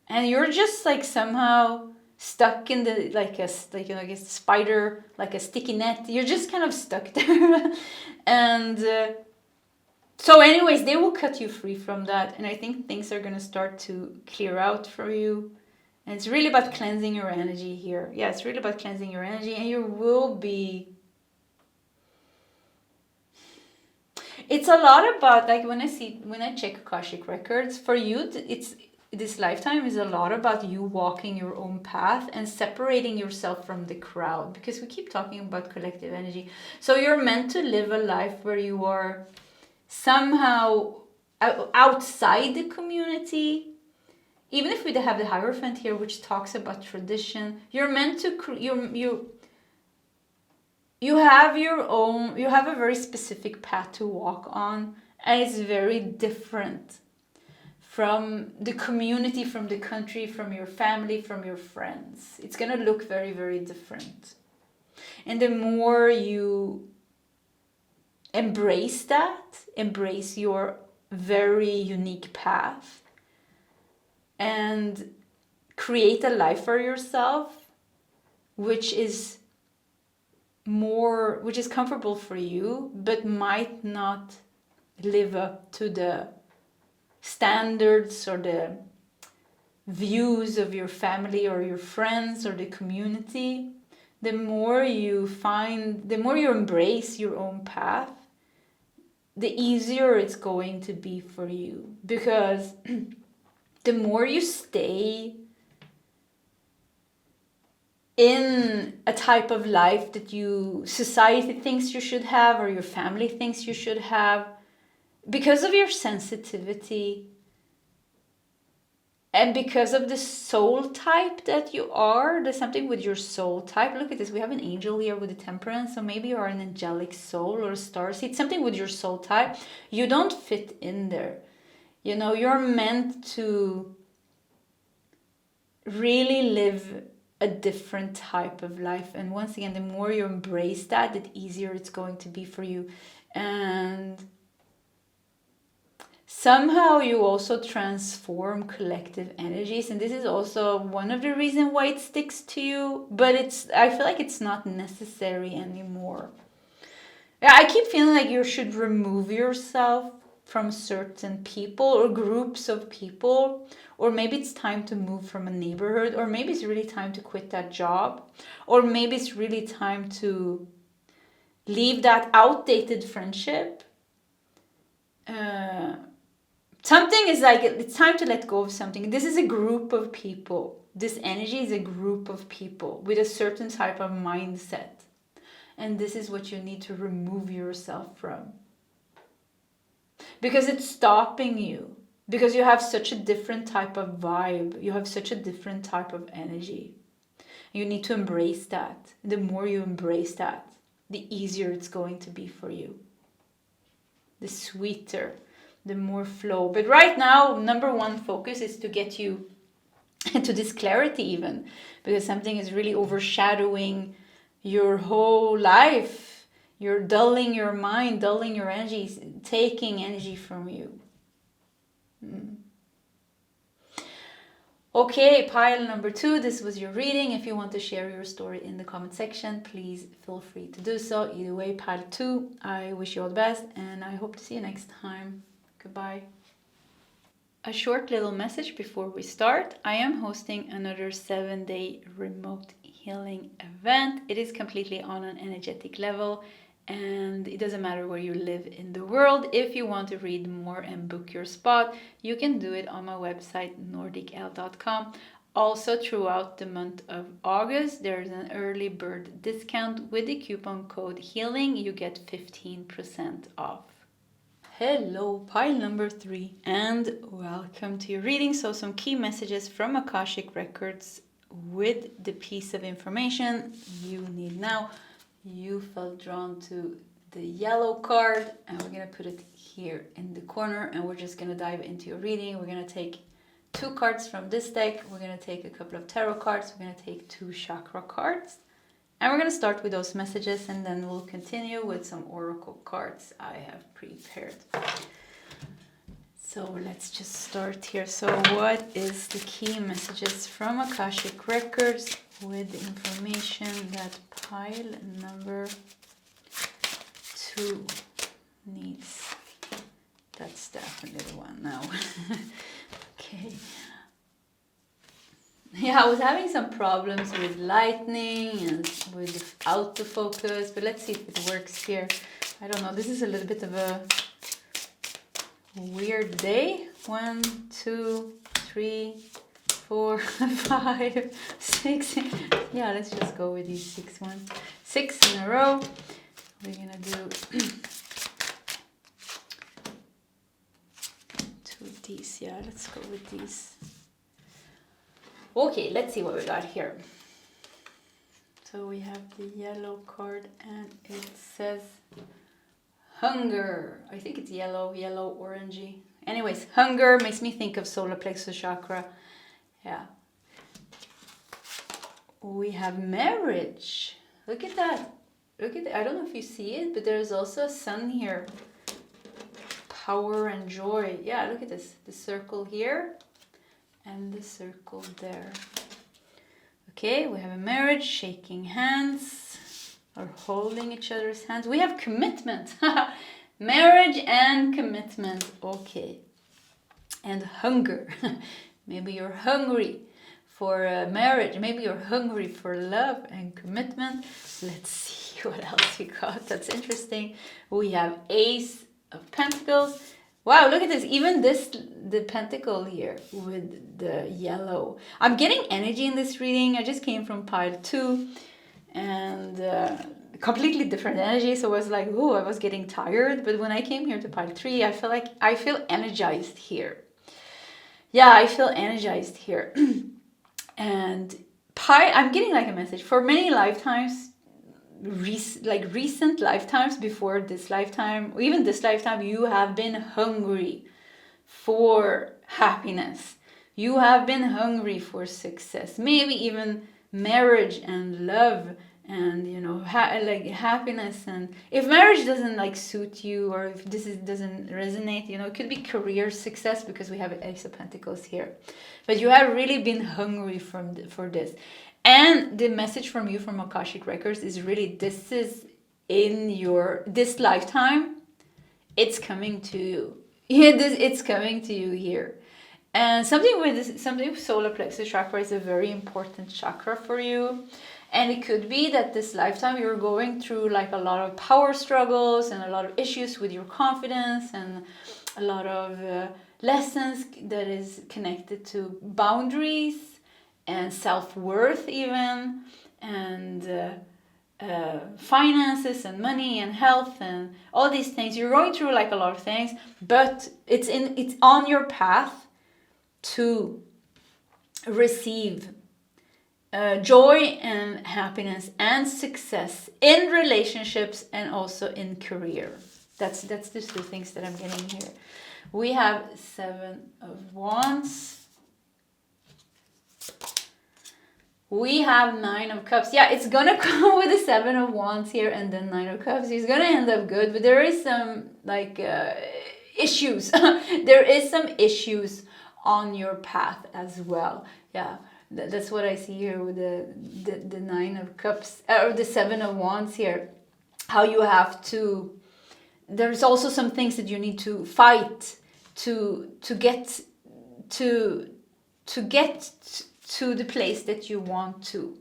and you're just like somehow stuck in the like a spider, like a sticky net. You're just kind of stuck there. And so anyways, they will cut you free from that, and I think things are going to start to clear out for you. And it's really about cleansing your energy here. Yeah, it's really about cleansing your energy, and you will be... It's a lot about, like, when I check Akashic Records, for you, this lifetime is a lot about you walking your own path and separating yourself from the crowd, because we keep talking about collective energy. So you're meant to live a life where you are somehow outside the community. Even if we have the Hierophant here, which talks about tradition, you're meant to you have a very specific path to walk on, and it's very different from the community, from the country, from your family, from your friends. It's going to look very, very different. And the more you embrace your very unique path and create a life for yourself which is comfortable for you, but might not live up to the standards or the views of your family or your friends or the community, the more you embrace your own path, the easier it's going to be for you. Because the more you stay in a type of life that society thinks you should have, or your family thinks you should have, because of your sensitivity and because of the soul type that you are, there's something with your soul type. Look at this, we have an angel here with a temperance, so maybe you are an angelic soul or a starseed, something with your soul type. You don't fit in there. You're meant to really live a different type of life, and once again, the more you embrace that, the easier it's going to be for you. And somehow you also transform collective energies, and this is also one of the reasons why it sticks to you, but I feel like it's not necessary anymore. I keep feeling like you should remove yourself from certain people or groups of people, or maybe it's time to move from a neighborhood, or maybe it's really time to quit that job, or maybe it's really time to leave that outdated friendship. Something is like, it's time to let go of something. This is a group of people. This energy is a group of people with a certain type of mindset. And this is what you need to remove yourself from. Because it's stopping you. Because you have such a different type of vibe. You have such a different type of energy. You need to embrace that. The more you embrace that, the easier it's going to be for you. The sweeter, the more flow. But right now, number one focus is to get you into this clarity even. Because something is really overshadowing your whole life. You're dulling your mind, dulling your energy, taking energy from you. Okay, pile number 2, this was your reading. If you want to share your story in the comment section, please feel free to do so. Either way, pile 2, I wish you all the best, and I hope to see you next time. Goodbye. A short little message before we start. I am hosting another 7-day remote healing event. It is completely on an energetic level, and it doesn't matter where you live in the world. If you want to read more and book your spot, you can do it on my website nordicl.com. Also, throughout the month of August, there's an early bird discount. With the coupon code HEALING, you get 15% off. Hello, pile number 3, and welcome to your reading. So some key messages from Akashic Records with the piece of information you need now. You felt drawn to the yellow card, and we're going to put it here in the corner, and we're just going to dive into your reading. We're going to take 2 cards from this deck. We're going to take a couple of tarot cards. We're going to take 2 chakra cards. And we're going to start with those messages, and then we'll continue with some oracle cards I have prepared. So let's just start here. So what is the key messages from Akashic Records with the information that pile number 2 needs? That's definitely the one now. Okay. Yeah, I was having some problems with lightning and with autofocus, but let's see if it works here. I don't know, this is a little bit of a weird day. 1, 2, 3, 4, 5, 6. Yeah, let's just go with these 6 ones. 6 in a row. We're gonna do 2 of these. Yeah, let's go with these. Okay, let's see what we got here. So we have the yellow card, and it says hunger. I think it's yellow, orangey. Anyways, hunger makes me think of solar plexus chakra. Yeah. We have marriage. Look at that. Look at that. I don't know if you see it, but there's also a sun here. Power and joy. Yeah, look at this. The circle here. And the circle there. Okay, we have a marriage, shaking hands, or holding each other's hands. We have commitment. Marriage and commitment. Okay. And hunger. Maybe you're hungry for marriage. Maybe you're hungry for love and commitment. Let's see what else we got. That's interesting. We have Ace of Pentacles. Wow, look at this. Even the pentacle here with the yellow. I'm getting energy in this reading. I just came from pile 2 and completely different energy. So I was like, oh, I was getting tired. But when I came here to pile 3, I feel energized here. Yeah, I feel energized here. And I'm getting like a message. For many lifetimes, recent lifetimes before this lifetime, or even this lifetime, you have been hungry for happiness. You have been hungry for success, maybe even marriage and love and, you know, happiness. And if marriage doesn't suit you, or if doesn't resonate, you know, it could be career success, because we have Ace of Pentacles here. But you have really been hungry for this. And the message from you from Akashic Records is really, this is in this lifetime, it's coming to you. Yeah, it's coming to you here. And something with solar plexus chakra is a very important chakra for you. And it could be that this lifetime you're going through a lot of power struggles and a lot of issues with your confidence, and a lot of lessons that is connected to boundaries and self-worth even, and finances and money and health and all these things. You're going through a lot of things, but it's on your path to receive joy and happiness and success in relationships and also in career. That's just the 2 things that I'm getting here. We have 7 of Wands. We have 9 of Cups. Yeah, it's gonna come with the 7 of Wands here and then 9 of Cups. It's gonna end up good, but there is some issues. There is some issues on your path as well. Yeah, that's what I see here with the 9 of Cups, or the 7 of Wands here. How you have to. There's also some things that you need to fight to get to get to the place that you want to.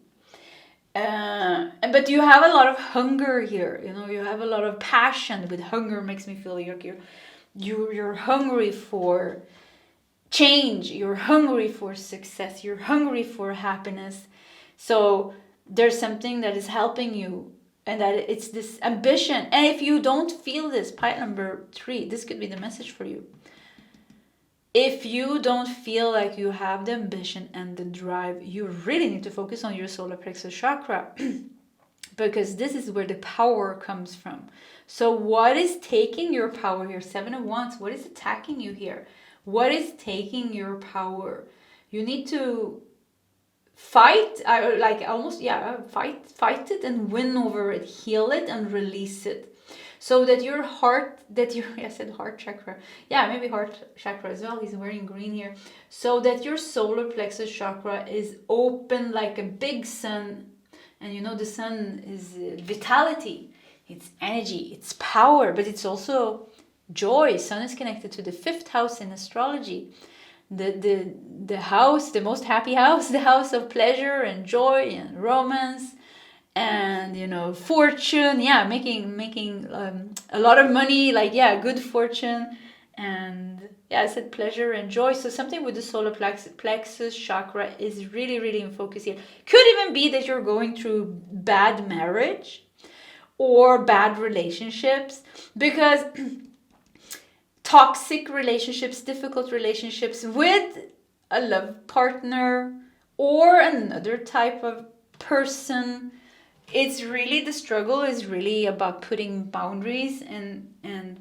But you have a lot of hunger here, you know, you have a lot of passion. With hunger makes me feel like you're hungry for change, you're hungry for success, you're hungry for happiness. So there's something that is helping you, and that it's this ambition. And if you don't feel this, pile number 3, this could be the message for you. If you don't feel like you have the ambition and the drive, you really need to focus on your solar plexus chakra because this is where the power comes from. So what is taking your power here? 7 of Wands, what is attacking you here? What is taking your power? You need to fight, fight it and win over it, heal it and release it. So that your heart, I said heart chakra. Yeah, maybe heart chakra as well. He's wearing green here. So that your solar plexus chakra is open like a big sun. And you know, the sun is vitality. It's energy, it's power, but it's also joy. Sun is connected to the 5th house in astrology. The house, the most happy house, the house of pleasure and joy and romance. And you know, fortune, making a lot of money, good fortune. And I said pleasure and joy. So something with the solar plexus chakra is really, really in focus here. Could even be that you're going through bad marriage or bad relationships, because toxic relationships, difficult relationships with a love partner or another type of person. It's really, the struggle is really about putting boundaries, and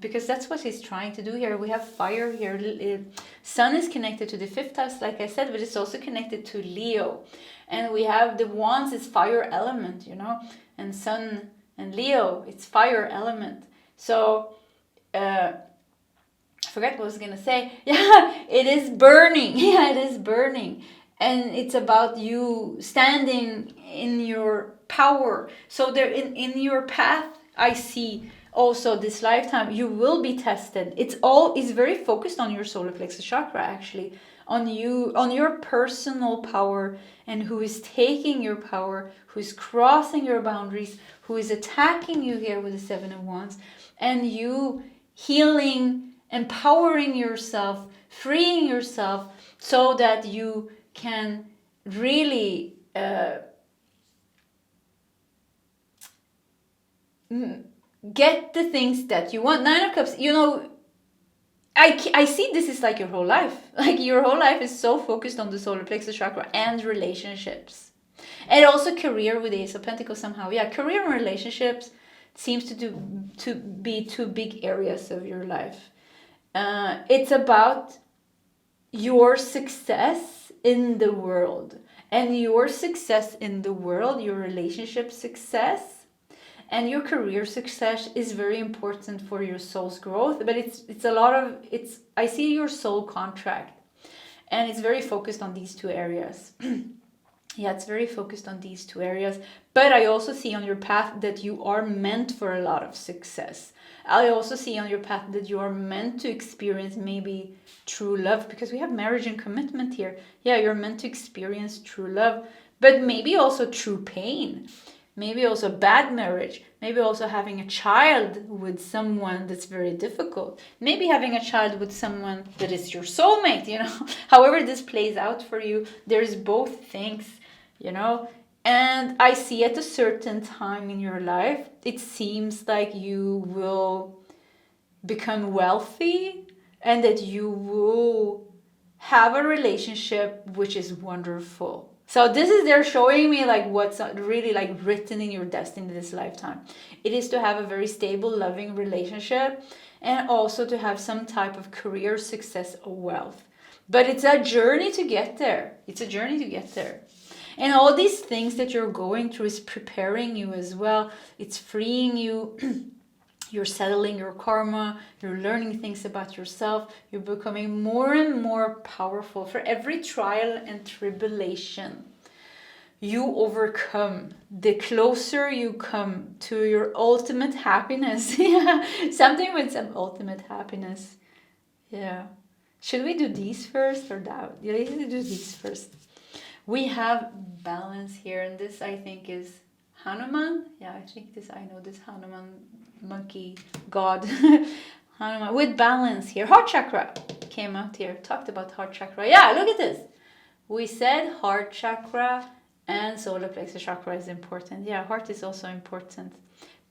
because that's what he's trying to do here. We have fire here. Sun is connected to the 5th house, like I said, but it's also connected to Leo. And we have the Wands is fire element, you know, and Sun and Leo, it's fire element. So, I forget what I was going to say. Yeah, it is burning. Yeah, it is burning. And it's about you standing in your power. So there in your path, I see also this lifetime, you will be tested. It's very focused on your solar plexus chakra, actually, on you, on your personal power, and who is taking your power, who is crossing your boundaries, who is attacking you here with the 7 of Wands, and you healing, empowering yourself, freeing yourself, so that you can really get the things that you want. 9 of Cups, you know, I see this is like your whole life. Like your whole life is so focused on the solar plexus chakra and relationships. And also career with the Ace of Pentacles somehow. Yeah, career and relationships seems to be 2 big areas of your life. It's about your success in the world. And your success in the world, your relationship success, and your career success is very important for your soul's growth. But I see your soul contract, and it's very focused on these 2 areas. Yeah, it's very focused on these 2 areas. But I also see on your path that you are meant for a lot of success. I also see on your path that you are meant to experience maybe true love, because we have marriage and commitment here. Yeah, you're meant to experience true love, but maybe also true pain. Maybe also bad marriage. Maybe also having a child with someone that's very difficult. Maybe having a child with someone that is your soulmate, you know. However this plays out for you, there's both things, you know. And I see at a certain time in your life, it seems like you will become wealthy and that you will have a relationship which is wonderful. So this is, they're showing me like what's really like written in your destiny this lifetime. It is to have a very stable, loving relationship, and also to have some type of career success or wealth. But it's a journey to get there. It's a journey to get there. And all these things that you're going through is preparing you as well. It's freeing you. You're settling your karma. You're learning things about yourself. You're becoming more and more powerful. For every trial and tribulation you overcome, the closer you come to your ultimate happiness. Yeah, something with some ultimate happiness. Yeah. Should we do these first or that? Yeah, let's do these first. We have balance here, and this I think is Hanuman. Yeah, I think this, I know this Hanuman monkey god. Hanuman with balance here. Heart chakra came out here. Talked about heart chakra. Yeah, look at this. We said heart chakra and solar plexus chakra is important. Yeah, heart is also important.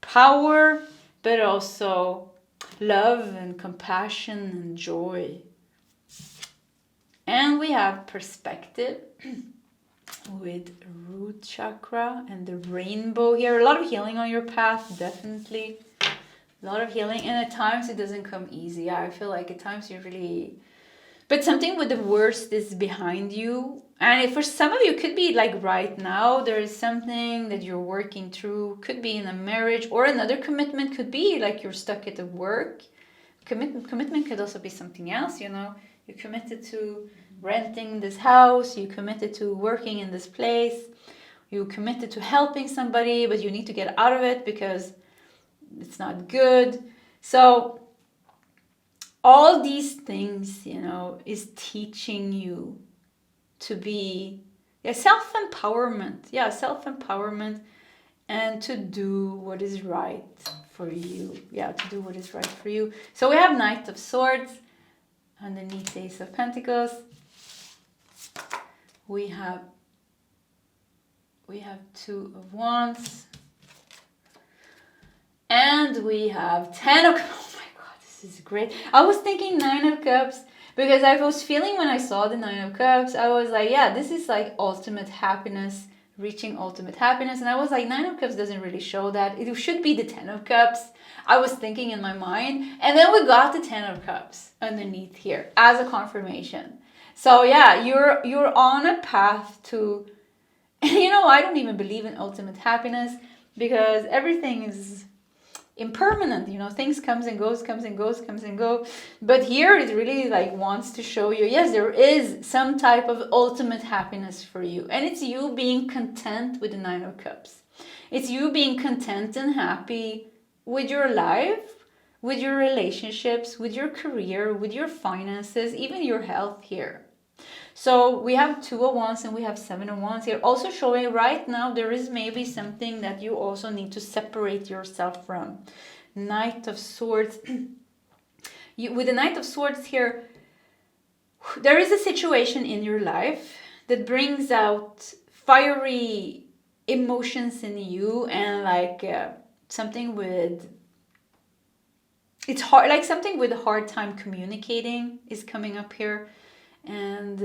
Power, but also love and compassion and joy. And we have perspective with root chakra and the rainbow here. A lot of healing on your path, definitely. A lot of healing. And at times it doesn't come easy. I feel like at times you really... But something with the worst is behind you. And for some of you, it could be like right now, there is something that you're working through. Could be in a marriage or another commitment. Could be like you're stuck at the work. Commitment could also be something else, you know. You committed to renting this house. You committed to working in this place. You committed to helping somebody, but you need to get out of it because it's not good. So all these things, you know, is teaching you to be self-empowerment. Yeah, self-empowerment, and to do what is right for you. Yeah, to do what is right for you. So we have Knight of Swords underneath Ace of Pentacles. We have Two of Wands. And we have 10 of... Oh my God, this is great. I was thinking 9 of Cups because I was feeling when I saw the 9 of Cups, I was like, yeah, this is like ultimate happiness, reaching ultimate happiness. And I was like, 9 of Cups doesn't really show that. It should be the 10 of Cups. I was thinking in my mind. And then we got the 10 of Cups underneath here as a confirmation. So yeah, you're on a path to... You know, I don't even believe in ultimate happiness because everything is impermanent, you know, things comes and goes, comes and goes, comes and go. But here it really like wants to show you, yes, there is some type of ultimate happiness for you. And it's you being content with the 9 of Cups. It's you being content and happy with your life, with your relationships, with your career, with your finances, even your health here. So we have 2 of Wands and we have 7 of Wands here. Also showing right now there is maybe something that you also need to separate yourself from. Knight of Swords. With the Knight of Swords here, there is a situation in your life that brings out fiery emotions in you and like something with... It's hard, like something with a hard time communicating is coming up here. And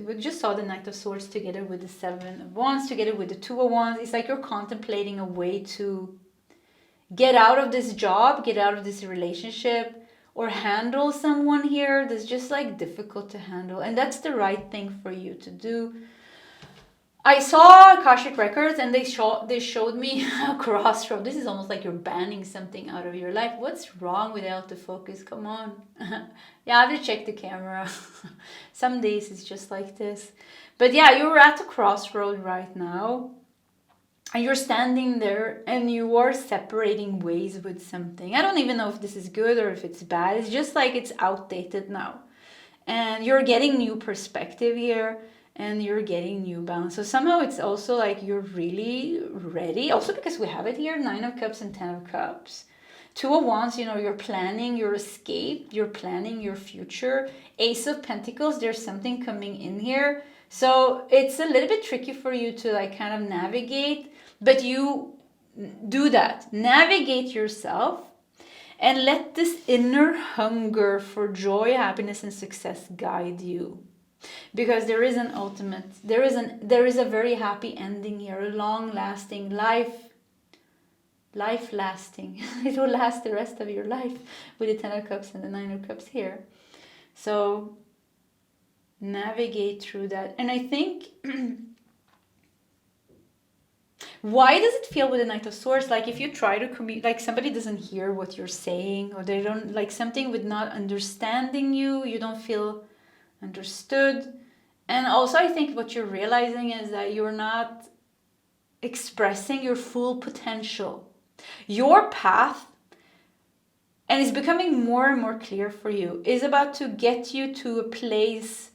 we just saw the Knight of Swords together with the 7 of Wands, together with the 2 of Wands. It's like you're contemplating a way to get out of this job, get out of this relationship, or handle someone here that's just like difficult to handle. And that's the right thing for you to do. I saw Akashic Records and they showed me a crossroad. This is almost like you're banning something out of your life. What's wrong with autofocus? Come on. Yeah, I have to check the camera. Some days it's just like this. But yeah, you're at a crossroad right now. And you're standing there and you are separating ways with something. I don't even know if this is good or if it's bad. It's just like it's outdated now. And you're getting new perspective here. And you're getting new balance. So somehow it's also like you're really ready. Also because we have it here, 9 of Cups and 10 of Cups. 2 of Wands, you know, you're planning your escape. You're planning your future. Ace of Pentacles, there's something coming in here. So it's a little bit tricky for you to like kind of navigate. But you do that. Navigate yourself. And let this inner hunger for joy, happiness, and success guide you. Because there is an ultimate, there is a very happy ending here, a long-lasting life lasting. It will last the rest of your life with the 10 of Cups and the 9 of Cups here. So navigate through that. And I think, why does it feel with the Knight of Swords like if you try to communicate, like somebody doesn't hear what you're saying, or they don't, like something with not understanding you, you don't feel understood. And also I think what you're realizing is that you're not expressing your full potential. Your path and it's becoming more and more clear for you, is about to get you to a place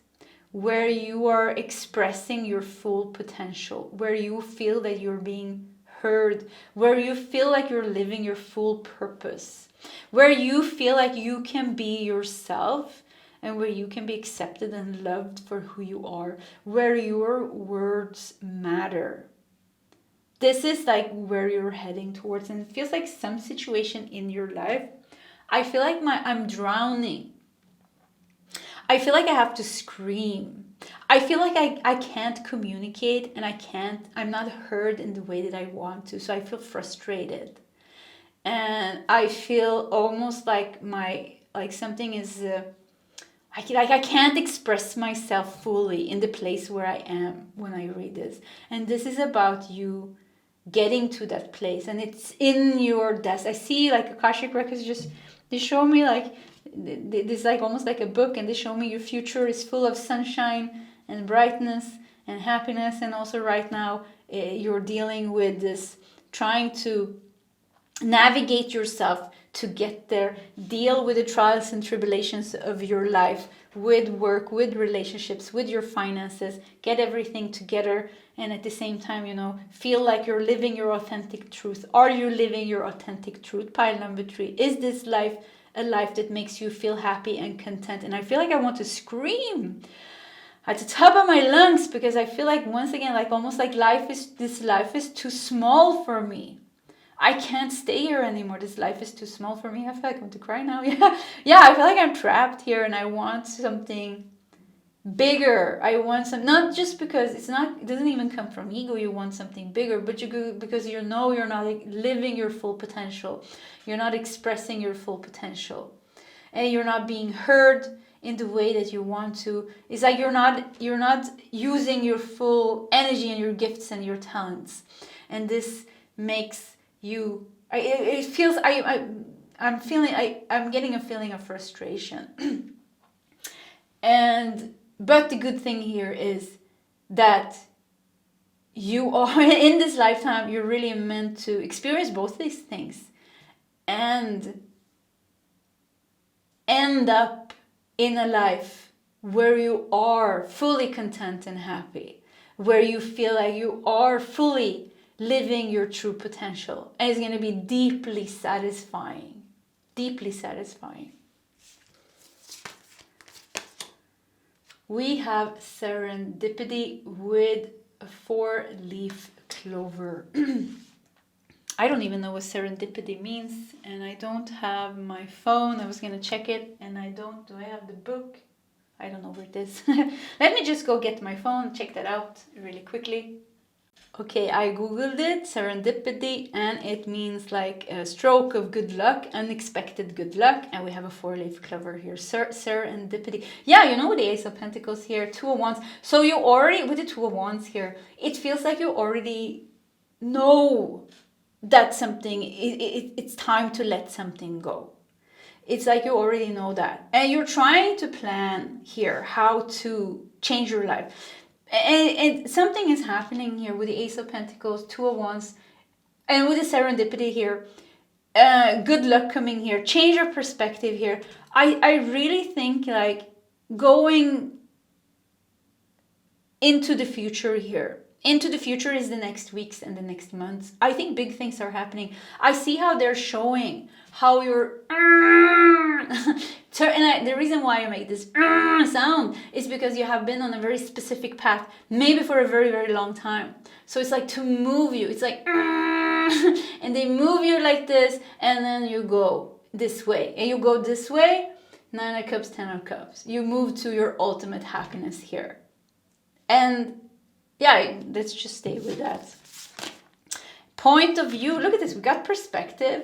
where you are expressing your full potential, where you feel that you're being heard, where you feel like you're living your full purpose, where you feel like you can be yourself and where you can be accepted and loved for who you are, where your words matter. This is like where you're heading towards, and it feels like some situation in your life, I feel like I'm drowning. I feel like I have to scream. I feel like I can't communicate, and I'm not heard in the way that I want to. So I feel frustrated. And I feel almost like something is, I can't express myself fully in the place where I am when I read this. And this is about you getting to that place, and it's in your desk. I see like Akashic Records they show me like this, like almost like a book, and they show me your future is full of sunshine and brightness and happiness. And also right now you're dealing with this, trying to navigate yourself to get there, deal with the trials and tribulations of your life, with work, with relationships, with your finances, get everything together, and at the same time, feel like you're living your authentic truth. Are you living your authentic truth? Pile number 3. Is this life a life that makes you feel happy and content? And I feel like I want to scream at the top of my lungs, because I feel like, once again, like almost like this life is too small for me. I can't stay here anymore. This life is too small for me. I feel like I want to cry now. Yeah, I feel like I'm trapped here, and I want something bigger. I want not just because it doesn't even come from ego. You want something bigger, but because you're not living your full potential. You're not expressing your full potential, and you're not being heard in the way that you want to. It's like you're not using your full energy and your gifts and your talents, and this makes you. I'm getting a feeling of frustration. But the good thing here is that you are, in this lifetime, you're really meant to experience both these things and end up in a life where you are fully content and happy, where you feel like you are fully living your true potential. And it's going to be deeply satisfying. Deeply satisfying. We have serendipity with a 4-leaf clover. I don't even know what serendipity means, and I don't have my phone. I was going to check it, and do I have the book? I don't know where it is. Let me just go get my phone, check that out really quickly. Okay, I googled it, serendipity, and it means like a stroke of good luck, unexpected good luck, and we have a 4-leaf clover here, serendipity. Yeah, with the Ace of Pentacles here, 2 of Wands. So you already, with the 2 of Wands here, it feels like you already know that something, it's time to let something go. It's like you already know that. And you're trying to plan here how to change your life. And something is happening here with the Ace of Pentacles, 2 of Wands, and with the serendipity here. Good luck coming here. Change your perspective here. I really think like going into the future here. Into the future is the next weeks and the next months. I think big things are happening. I see how they're showing how you're... the reason why I make this sound is because you have been on a very specific path, maybe for a very, very long time. So it's like to move you. It's like... and they move you like this, and then you go this way. And you go this way, 9 of Cups, 10 of Cups. You move to your ultimate happiness here. And... yeah, let's just stay with that. Point of view. Look at this. We got perspective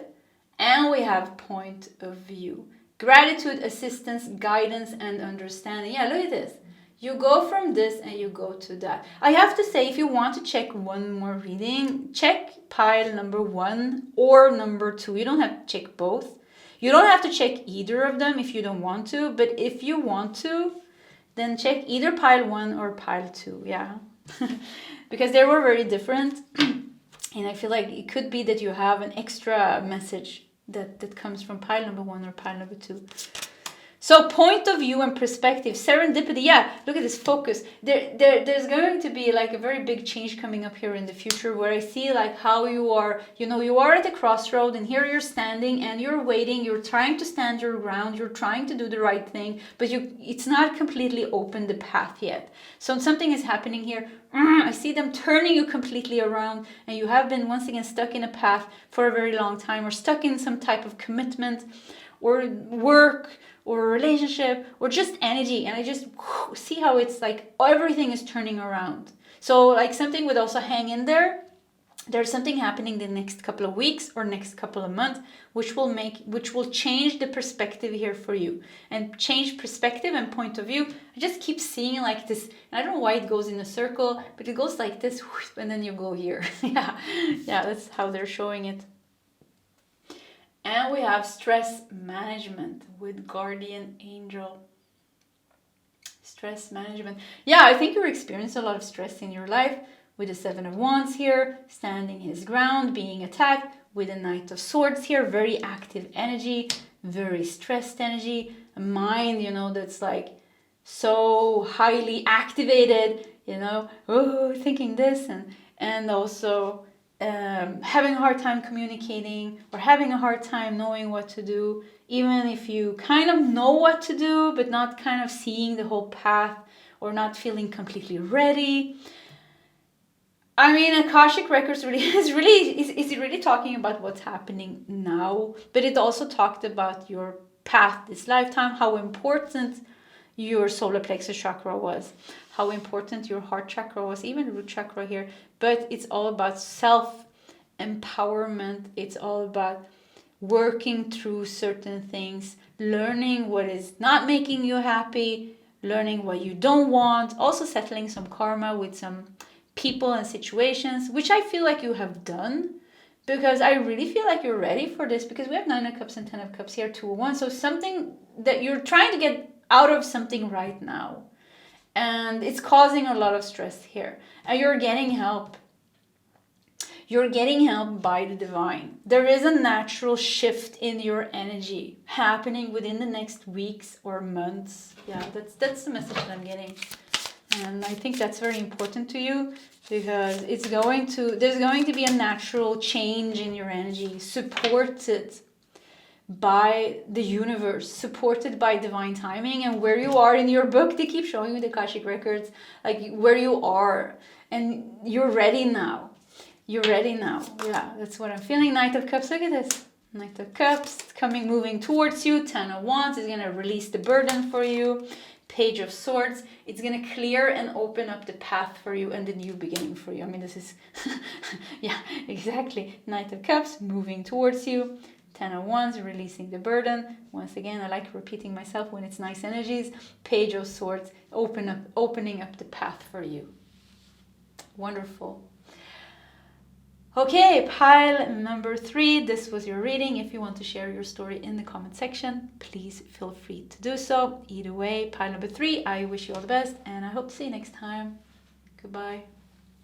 and we have point of view. Gratitude, assistance, guidance, and understanding. Yeah, look at this. You go from this and you go to that. I have to say, if you want to check one more reading, check pile number 1 or number 2. You don't have to check both. You don't have to check either of them if you don't want to. But if you want to, then check either pile 1 or pile 2. Yeah. Because they were very different. And I feel like it could be that you have an extra message that comes from pile number 1 or pile number 2. So point of view and perspective, serendipity. Yeah, look at this focus. There's going to be like a very big change coming up here in the future, where I see like how you are, you are at the crossroad, and here you're standing and you're waiting. You're trying to stand your ground. You're trying to do the right thing, but it's not completely open the path yet. So something is happening here. I see them turning you completely around, and you have been once again stuck in a path for a very long time, or stuck in some type of commitment or work or a relationship or just energy. And I just see how it's like everything is turning around. So like something would also hang in there. There's something happening the next couple of weeks or next couple of months which will change the perspective here for you. And change perspective and point of view, I just keep seeing like this, and I don't know why it goes in a circle, but it goes like this, and then you go here. yeah, that's how they're showing it. And we have stress management with guardian angel. Stress management. Yeah, I think you're experiencing a lot of stress in your life with the 7 of Wands here, standing his ground, being attacked, with the Knight of Swords here, very active energy, very stressed energy, a mind, that's like so highly activated, thinking this and also having a hard time communicating, or having a hard time knowing what to do, even if you kind of know what to do, but not kind of seeing the whole path, or not feeling completely ready. I mean, Akashic Records is really talking about what's happening now, but it also talked about your path this lifetime, how important your solar plexus chakra was, how important your heart chakra was, even root chakra here. But it's all about self-empowerment. It's all about working through certain things, learning what is not making you happy, learning what you don't want, also settling some karma with some people and situations, which I feel like you have done, because I really feel like you're ready for this, because we have 9 of Cups and 10 of Cups here, 2 of Wands. So something that you're trying to get out of something right now, and it's causing a lot of stress here, and you're getting help. You're getting help by the divine. There is a natural shift in your energy happening within the next weeks or months. Yeah, that's the message that I'm getting. And I think that's very important to you, because there's going to be a natural change in your energy, supported by the universe, supported by divine timing. And where you are in your book, they keep showing you the Akashic Records, like where you are, and you're ready now. You're ready now. Yeah, that's what I'm feeling. Knight of Cups, look at this. Knight of Cups moving towards you. 10 of Wands is going to release the burden for you. Page of Swords, it's going to clear and open up the path for you and the new beginning for you. I mean, this is, yeah, exactly. Knight of Cups moving towards you. 10 of Wands, releasing the burden. Once again, I like repeating myself when it's nice energies. Page of Swords, opening up the path for you. Wonderful. Okay, pile number 3. This was your reading. If you want to share your story in the comment section, please feel free to do so. Either way, pile number 3, I wish you all the best, and I hope to see you next time. Goodbye.